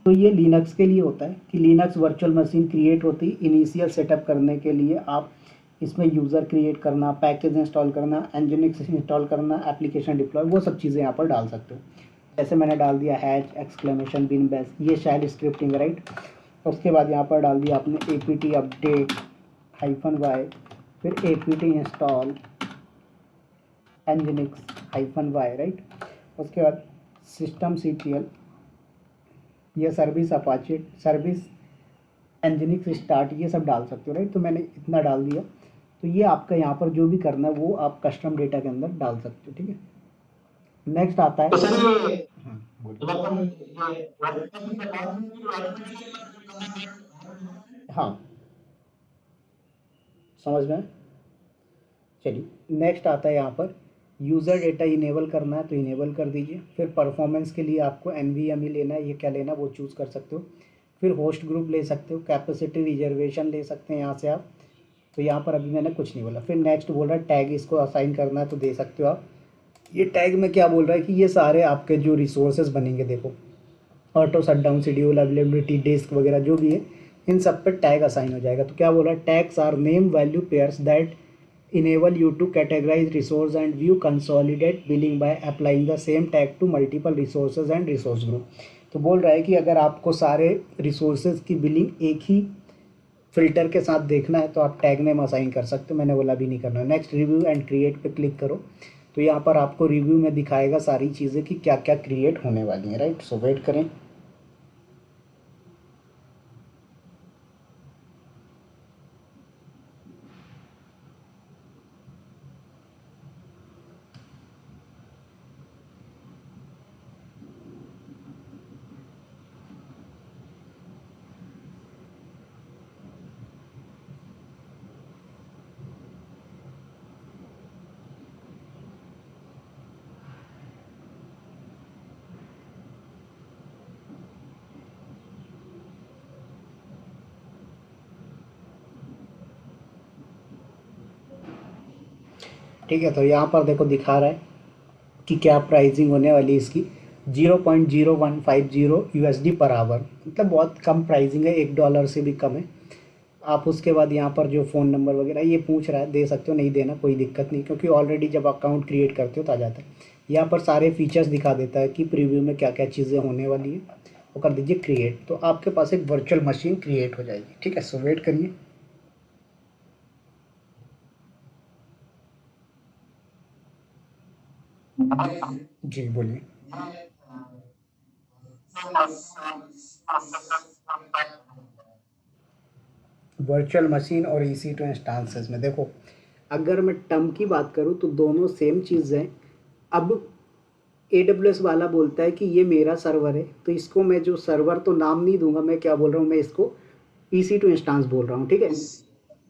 तो ये लिनक्स के लिए होता है कि लिनक्स वर्चुअल मशीन क्रिएट होती है, इनिशियल सेटअप करने के लिए आप इसमें यूज़र क्रिएट करना, पैकेज इंस्टॉल करना, एनजिनिक्स इंस्टॉल करना, एप्लीकेशन डिप्लॉय, वो सब चीज़ें यहाँ पर डाल सकते हो। जैसे मैंने डाल दिया हैच एक्सक्लेमेशन बिन बेस, ये शैल स्क्रिप्टिंग राइट। उसके बाद यहाँ पर डाल दिया आपने A P T update -y, फिर A P T install nginx-y right. उसके बाद सिस्टम ctl, ये service Apache, service nginx start, ये सब डाल सकते हो राइट। तो मैंने इतना डाल दिया। तो ये आपका यहाँ पर जो भी करना है वो आप कस्टम डेटा के अंदर डाल सकते हो, ठीक है। नेक्स्ट आता है, हाँ समझ में। चलिए नेक्स्ट आता है यहाँ पर यूज़र डेटा इनेबल करना है तो इनेबल कर दीजिए। फिर परफॉर्मेंस के लिए आपको NVMe लेना है, ये क्या लेना है वो चूज़ कर सकते हो। फिर होस्ट ग्रुप ले सकते हो, कैपेसिटी रिजर्वेशन ले सकते हैं यहाँ से आप। तो यहाँ पर अभी मैंने कुछ नहीं बोला। फिर नेक्स्ट बोल रहा है टैग इसको असाइन करना है तो दे सकते हो आप। ये टैग में क्या बोल रहा है कि ये सारे आपके जो रिसोर्सेज बनेंगे, देखो auto shutdown, schedule, availability, disk वगैरह जो भी है, इन सब पे टैग असाइन हो जाएगा। तो क्या बोला, tags are name value pairs that enable you to categorise resource and view consolidate billing by applying the same tag to multiple resources and resource group. तो बोल रहा है कि अगर आपको सारे रिसोर्सेज की बिलिंग एक ही फिल्टर के साथ देखना है तो आप टैग नेम असाइन कर सकते हो। मैंने बोला भी नहीं करना। नेक्स्ट रिव्यू एंड क्रिएट पे क्लिक करो तो यहाँ पर आपको रिव्यू में दिखाएगा सारी चीज़ें कि क्या क्या क्रिएट होने वाली हैं राइट। सो वेट करें। ठीक है, तो यहाँ पर देखो दिखा रहा है कि क्या प्राइसिंग होने वाली है इसकी, 0.0150 USD पर आवर, मतलब बहुत कम प्राइसिंग है, $1 से भी कम है। आप उसके बाद यहाँ पर जो फ़ोन नंबर वगैरह ये पूछ रहा है, दे सकते हो, नहीं देना कोई दिक्कत नहीं, क्योंकि ऑलरेडी जब अकाउंट क्रिएट करते हो तो आ जाता है। यहाँ पर सारे फीचर्स दिखा देता है कि प्रीव्यू में क्या क्या चीज़ें होने वाली है। वो कर दीजिए क्रिएट, तो आपके पास एक वर्चुअल मशीन क्रिएट हो जाएगी। ठीक है, सो वेट करिए। जी बोलिए। वर्चुअल मशीन और EC2 इंस्टांसेस में देखो, अगर मैं टर्म की बात करूँ तो दोनों सेम चीज़ है। अब AWS वाला बोलता है कि ये मेरा सर्वर है, तो इसको मैं जो सर्वर तो नाम नहीं दूंगा, मैं क्या बोल रहा हूँ, मैं इसको EC2 इंस्टांस बोल रहा हूँ। ठीक है।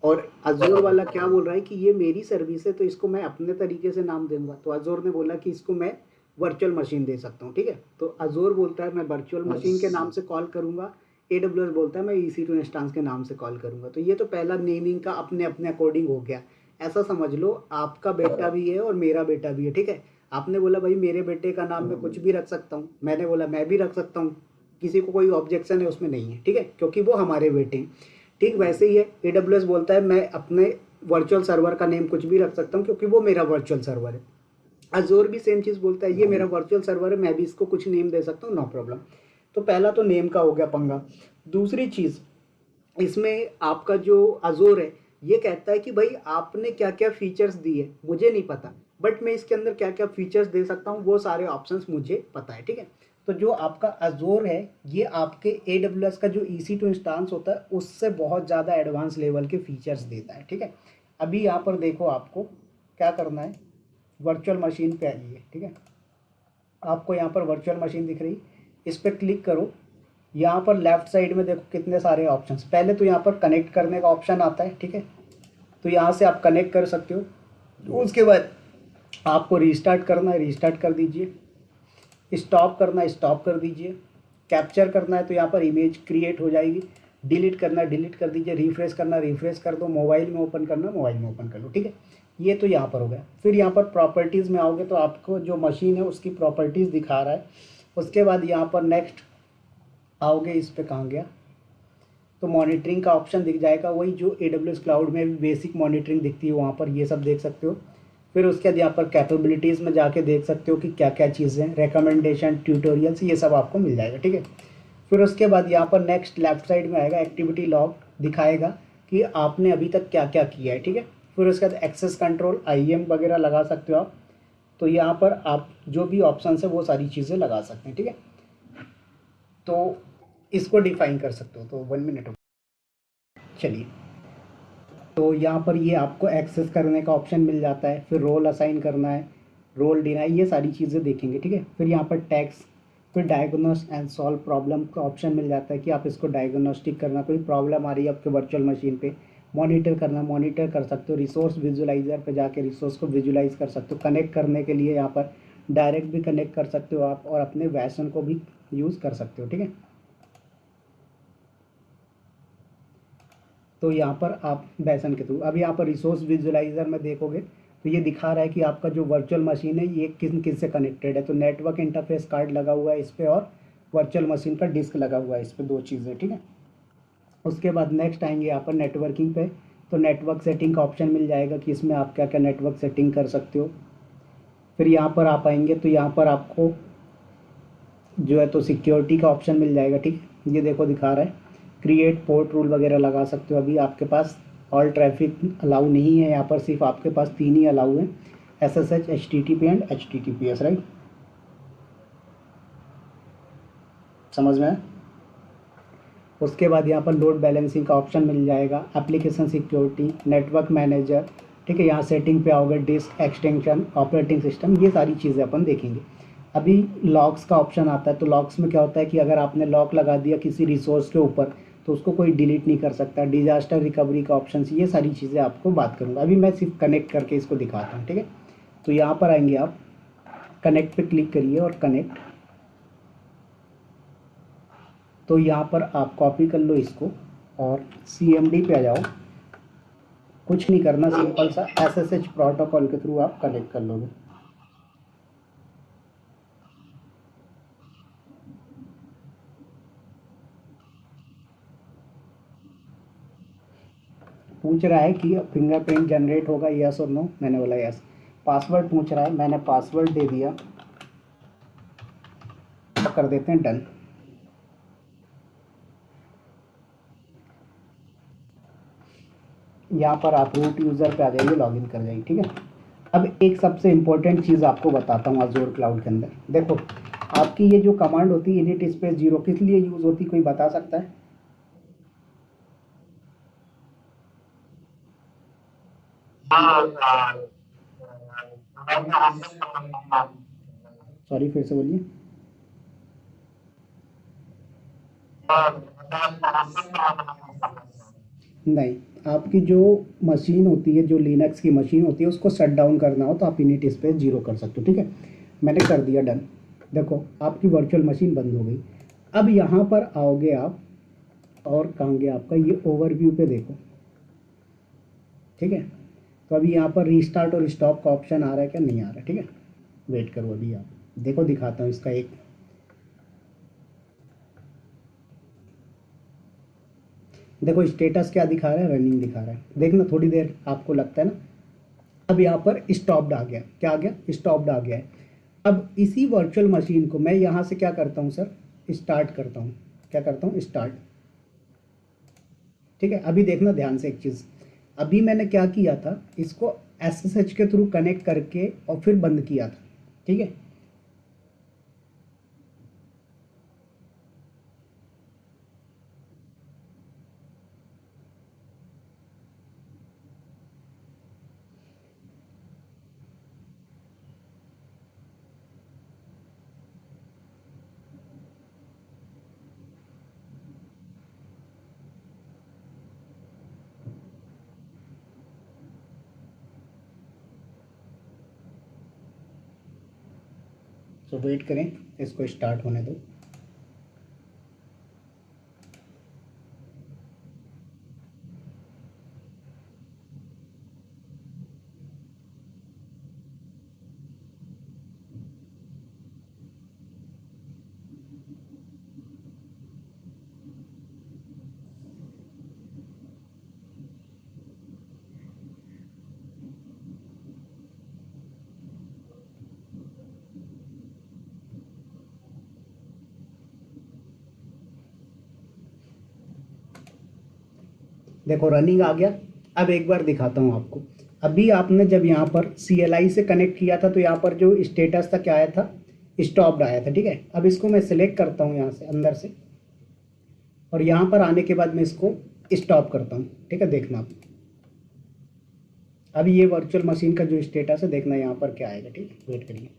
और अजोर वाला क्या बोल रहा है कि ये मेरी सर्विस है तो इसको मैं अपने तरीके से नाम दूंगा। तो अजोर ने बोला कि इसको मैं वर्चुअल मशीन दे सकता हूँ। ठीक है, तो अजोर बोलता है मैं वर्चुअल मशीन के नाम से कॉल करूँगा, AWS बोलता है मैं EC2 इंस्टांस के नाम से कॉल करूँगा। तो ये तो पहला नेमिंग का अपने अपने अकॉर्डिंग हो गया। ऐसा समझ लो आपका बेटा भी है और मेरा बेटा भी है। ठीक है, आपने बोला भाई मेरे बेटे का नाम मैं कुछ भी रख सकता हूँ, मैंने बोला मैं भी रख सकता हूँ, किसी को कोई ऑब्जेक्शन है उसमें नहीं है। ठीक है, क्योंकि वो हमारे बेटे हैं। ठीक वैसे ही है, AWS बोलता है मैं अपने वर्चुअल सर्वर का नेम कुछ भी रख सकता हूँ क्योंकि वो मेरा वर्चुअल सर्वर है। अजोर भी सेम चीज़ बोलता है ये मेरा वर्चुअल सर्वर है, मैं भी इसको कुछ नेम दे सकता हूँ, नो प्रॉब्लम। तो पहला तो नेम का हो गया पंगा। दूसरी चीज़, इसमें आपका जो अजोर है ये कहता है कि भाई आपने क्या क्या फीचर्स दिए मुझे नहीं पता, बट मैं इसके अंदर क्या क्या फीचर्स दे सकता हूँ वो सारे ऑप्शंस मुझे पता है। ठीक है, तो जो आपका अजोर है ये आपके AWS का जो EC2 इंस्टांस होता है उससे बहुत ज़्यादा एडवांस लेवल के फीचर्स देता है। ठीक है, अभी यहाँ पर देखो आपको क्या करना है, वर्चुअल मशीन पे आइए। ठीक है, आपको यहाँ पर वर्चुअल मशीन दिख रही, इस पर क्लिक करो। यहाँ पर लेफ्ट साइड में देखो कितने सारे ऑप्शंस, पहले तो यहाँ पर कनेक्ट करने का ऑप्शन आता है। ठीक है, तो यहाँ से आप कनेक्ट कर सकते हो। उसके बाद आपको रीस्टार्ट करना है, रीस्टार्ट कर दीजिए। स्टॉप करना है, स्टॉप कर दीजिए। कैप्चर करना है तो यहाँ पर इमेज क्रिएट हो जाएगी। डिलीट करना है, डिलीट कर दीजिए। रिफ्रेश करना, रिफ्रेश कर दो। मोबाइल में ओपन करना, मोबाइल में ओपन कर लो। ठीक है, ये तो यहाँ पर हो गया। फिर यहाँ पर प्रॉपर्टीज़ में आओगे तो आपको जो मशीन है उसकी प्रॉपर्टीज़ दिखा रहा है। उसके बाद यहाँ पर नेक्स्ट आओगे, इस पर कहाँ गया, तो मॉनिटरिंग का ऑप्शन दिख जाएगा, वही जो AWS क्लाउड में भी बेसिक मॉनिटरिंग दिखती है वहाँ पर, ये सब देख सकते हो। फिर उसके बाद यहाँ पर कैपेबिलिटीज़ में जाके देख सकते हो कि क्या क्या चीज़ें, रिकमेंडेशन, ट्यूटोरियल्स, ये सब आपको मिल जाएगा, ठीक है। फिर उसके बाद यहाँ पर नेक्स्ट लेफ्ट साइड में आएगा एक्टिविटी लॉग, दिखाएगा कि आपने अभी तक क्या क्या किया है, ठीक है। फिर उसके बाद एक्सेस कंट्रोल, IEM वगैरह लगा सकते हो आप। तो यहाँ पर आप जो भी ऑप्शन है वो सारी चीज़ें लगा सकते हैं, ठीक है। तो इसको डिफाइन कर सकते हो। तो 1 मिनट, चलिए। तो यहाँ पर ये आपको एक्सेस करने का ऑप्शन मिल जाता है, फिर रोल असाइन करना है, रोल डिनाई, ये सारी चीज़ें देखेंगे, ठीक है। फिर यहाँ पर टैक्स, फिर डायग्नोस एंड सॉल्व प्रॉब्लम का ऑप्शन मिल जाता है कि आप इसको डायग्नोस्टिक करना, कोई प्रॉब्लम आ रही है आपके वर्चुअल मशीन पे, मॉनिटर करना, मॉनिटर कर सकते हो। रिसोर्स विजुलाइजर पे जाके रिसोर्स को विजुलाइज कर सकते हो। कनेक्ट करने के लिए यहाँ पर डायरेक्ट भी कनेक्ट कर सकते हो आप, और अपने वैसन को भी यूज़ कर सकते हो, ठीक है। तो यहाँ पर आप बैसन के थ्रू, अब यहाँ पर रिसोर्स विजुलाइजर में देखोगे तो ये दिखा रहा है कि आपका जो वर्चुअल मशीन है ये किन किन से कनेक्टेड है। तो नेटवर्क इंटरफेस कार्ड लगा हुआ है इस पर, और वर्चुअल मशीन का डिस्क लगा हुआ है इस पर, दो चीज़ें, ठीक है। उसके बाद नेक्स्ट आएंगे यहाँ पर नेटवर्किंग पे। तो नेटवर्क सेटिंग का ऑप्शन मिल जाएगा कि इसमें आप क्या क्या नेटवर्क सेटिंग कर सकते हो। फिर यहाँ पर आप आएंगे तो यहाँ पर आपको जो है तो सिक्योरिटी का ऑप्शन मिल जाएगा, ठीक है। ये देखो दिखा रहा है क्रिएट पोर्ट रूल वगैरह लगा सकते हो। अभी आपके पास ऑल ट्रैफिक अलाउ नहीं है, यहाँ पर सिर्फ आपके पास 3 ही अलाउ हैं, SSH, HTTP and HTTPS, right. समझ में आया? उसके बाद यहाँ पर लोड बैलेंसिंग का ऑप्शन मिल जाएगा, एप्लीकेशन सिक्योरिटी, नेटवर्क मैनेजर, ठीक है। यहाँ सेटिंग पे आओगे, डिस्क एक्सटेंशन, ऑपरेटिंग सिस्टम, ये सारी चीज़ें अपन देखेंगे। अभी लॉक्स का ऑप्शन आता है। तो लॉक्स में क्या होता है कि अगर आपने लॉक लगा दिया किसी रिसोर्स के ऊपर तो उसको कोई डिलीट नहीं कर सकता। डिजास्टर रिकवरी का ऑप्शन, ये सारी चीज़ें आपको बात करूँगा। अभी मैं सिर्फ कनेक्ट करके इसको दिखाता हूँ, ठीक है। तो यहाँ पर आएंगे आप, कनेक्ट पे क्लिक करिए और कनेक्ट। तो यहाँ पर आप कॉपी कर लो इसको और CMD पे आ जाओ। कुछ नहीं करना, सिंपल सा SSH प्रोटोकॉल के थ्रू आप कनेक्ट कर लोगे। पूछ रहा है कि फिंगरप्रिंट जनरेट होगा, यस और नो। मैंने बोला यस। पासवर्ड पूछ रहा है, मैंने पासवर्ड दे दिया। तो कर देते हैं डन। यहाँ पर आप रूट यूज़र पे आ जाइए, लॉगिन कर जाइए, ठीक है। अब एक सबसे इम्पोर्टेंट चीज़ आपको बताता हूँ अज़ूर क्लाउड के अंदर। देखो, आपकी ये जो कमांड होती है इनिट स्पेस 0, किस लिए यूज़ होती है, कोई बता सकता है? सॉरी, फिर से बोलिए। नहीं, आपकी जो मशीन होती है, जो लिनक्स की मशीन होती है, उसको शट डाउन करना हो तो आप इनिट स्पेस 0 कर सकते हो, ठीक है। मैंने कर दिया डन। देखो, आपकी वर्चुअल मशीन बंद हो गई। अब यहाँ पर आओगे आप, और कहोगे आपका ये ओवरव्यू पे देखो, ठीक है। तो अभी यहाँ पर रीस्टार्ट और स्टॉप का ऑप्शन आ रहा है क्या, नहीं आ रहा, ठीक है। वेट करो, अभी आप देखो, दिखाता हूँ इसका एक। देखो स्टेटस क्या दिखा रहा है, रनिंग दिखा रहा है, देखना थोड़ी देर आपको लगता है ना। अब यहाँ पर स्टॉप्ड आ गया, क्या आ गया, स्टॉप्ड आ गया है। अब इसी वर्चुअल मशीन को मैं यहाँ से क्या करता हूँ सर, स्टार्ट करता हूँ। क्या करता हूँ, स्टार्ट, ठीक है। अभी देखना ध्यान से एक चीज़, अभी मैंने क्या किया था, इसको SSH के थ्रू कनेक्ट करके और फिर बंद किया था, ठीक है। तो वेट करें, इसको स्टार्ट होने दो। देखो रनिंग आ गया। अब एक बार दिखाता हूँ आपको। अभी आपने जब यहाँ पर CLI से कनेक्ट किया था तो यहाँ पर जो स्टेटस था क्या आया था, स्टॉप्ड आया था, ठीक है। अब इसको मैं सिलेक्ट करता हूँ यहाँ से अंदर से, और यहाँ पर आने के बाद मैं इसको स्टॉप करता हूँ, ठीक है। देखना आप अभी ये वर्चुअल मशीन का जो स्टेटस है देखना यहाँ पर क्या आएगा, ठीक है। वेट करिए।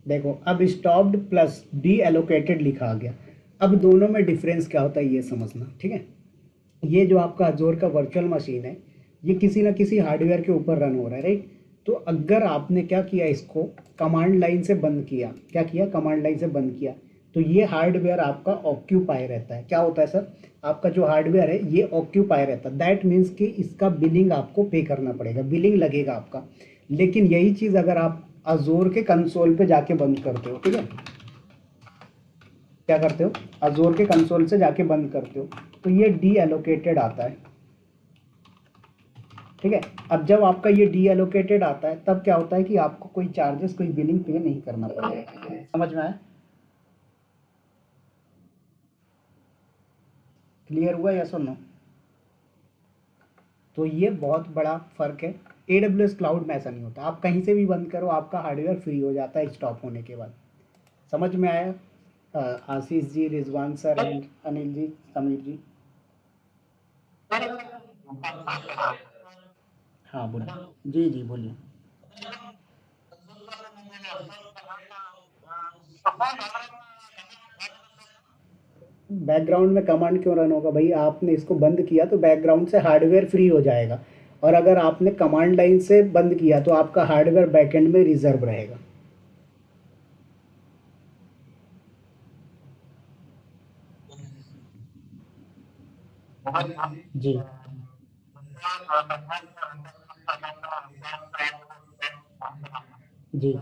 देखो अब स्टॉप्ड प्लस डी एलोकेटेड लिखा आ गया। अब दोनों में डिफरेंस क्या होता है ये समझना, ठीक है। ये जो आपका अजोर का वर्चुअल मशीन है, ये किसी ना किसी हार्डवेयर के ऊपर रन हो रहा है, राइट। तो अगर आपने क्या किया, इसको कमांड लाइन से बंद किया, क्या किया, कमांड लाइन से बंद किया, तो ये हार्डवेयर आपका ऑक्यूपाई रहता है। क्या होता है सर, आपका जो हार्डवेयर है ये ऑक्यूपाई रहता है। दैट मीन्स कि इसका बिलिंग आपको पे करना पड़ेगा, बिलिंग लगेगा आपका। लेकिन यही चीज़ अगर आप अजोर के कंसोल पे जाके बंद करते हो, ठीक है, क्या करते हो, अजोर के कंसोल से जाके बंद करते हो, तो ये डी एलोकेटेड आता है, ठीक है। अब जब आपका ये डी एलोकेटेड आता है तब क्या होता है कि आपको कोई चार्जेस, कोई बिलिंग पे नहीं करना पड़ेगा। समझ में आया, क्लियर हुआ या सुनो। तो ये बहुत बड़ा फर्क है। AWS क्लाउड में ऐसा नहीं होता, आप कहीं से भी बंद करो आपका हार्डवेयर फ्री हो जाता है स्टॉप होने के बाद। समझ में आया। आशीष जी, रिजवान सर एंड अनिल जी, समीर जी। हाँ बोलिए, जी जी बोलिए। बैकग्राउंड में कमांड क्यों रन होगा भाई, आपने इसको बंद किया तो बैकग्राउंड से हार्डवेयर फ्री हो जाएगा। और अगर आपने कमांड लाइन से बंद किया तो आपका हार्डवेयर बैकएंड में रिजर्व रहेगा। जी जी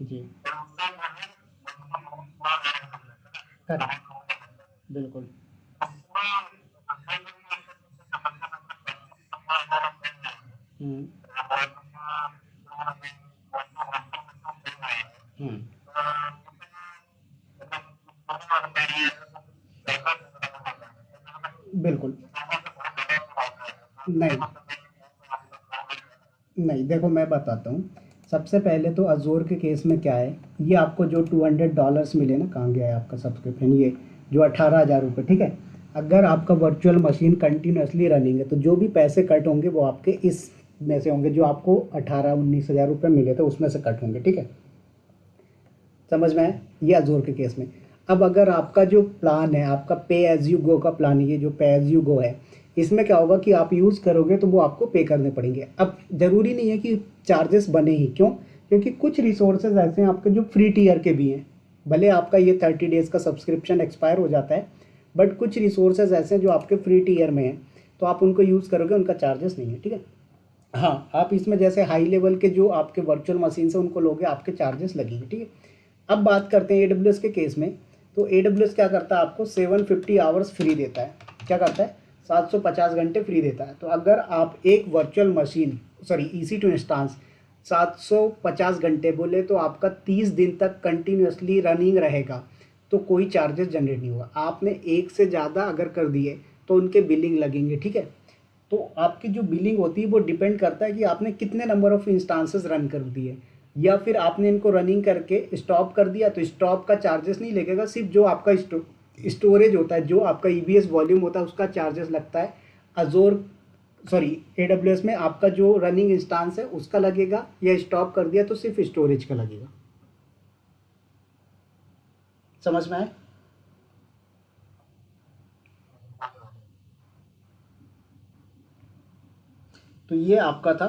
जी, करेक्ट, बिल्कुल। हम्म हम्म, बिल्कुल। नहीं नहीं, देखो मैं बताता हूँ। सबसे पहले तो अजोर के केस में क्या है, ये आपको जो $200 मिले ना, कहाँ गया है आपका सब्सक्रिप्शन, ये जो 18,000 रुपये, ठीक है। अगर आपका वर्चुअल मशीन कंटिन्यूसली रनिंग है तो जो भी पैसे कट होंगे वो आपके इस में से होंगे, जो आपको 18-19 हज़ार रुपये मिले थे उसमें से कट होंगे, ठीक है। समझ में आया, ये अजोर के केस में। अब अगर आपका जो प्लान है, आपका पे एज यू गो का प्लान है, ये जो पे एज यू गो है, इसमें क्या होगा कि आप यूज़ करोगे तो वो आपको पे करने पड़ेंगे। अब ज़रूरी नहीं है कि चार्जेस बने ही, क्यों, क्योंकि कुछ रिसोर्सेज ऐसे हैं आपके जो फ्री टीयर के भी हैं। भले आपका ये 30 डेज़ का सब्सक्रिप्शन एक्सपायर हो जाता है, बट कुछ रिसोर्सेज ऐसे हैं जो आपके फ्री टीयर में हैं, तो आप उनको यूज़ करोगे, उनका चार्जेस नहीं है, ठीक है। हाँ, आप इसमें जैसे हाई लेवल के जो आपके वर्चुअल मशीन से उनको लोगे, आपके चार्जेस लगेंगे, ठीक है। अब बात करते हैं AWS के केस में। तो AWS क्या करता है, आपको 750 आवर्स फ्री देता है। क्या करता है, 750 घंटे फ्री देता है। तो अगर आप एक virtual machine, sorry EC2 instance 750 घंटे बोले तो आपका 30 दिन तक कंटिन्यूसली रनिंग रहेगा, तो कोई चार्जेस जनरेट नहीं होगा। आपने एक से ज़्यादा अगर कर दिए तो उनके बिलिंग लगेंगे, ठीक है। तो आपकी जो बिलिंग होती है वो डिपेंड करता है कि आपने कितने नंबर ऑफ इंस्टांसेस रन कर दिए, या फिर आपने इनको रनिंग करके स्टॉप कर दिया तो स्टॉप का चार्जेस नहीं लगेगा, सिर्फ जो आपका स्टोरेज होता है, जो आपका EBS वॉल्यूम होता है उसका चार्जेस लगता है। अजोर, सॉरी, AWS में आपका जो रनिंग इंस्टांस है उसका लगेगा, या स्टॉप कर दिया तो सिर्फ स्टोरेज का लगेगा। समझ में आए। तो ये आपका था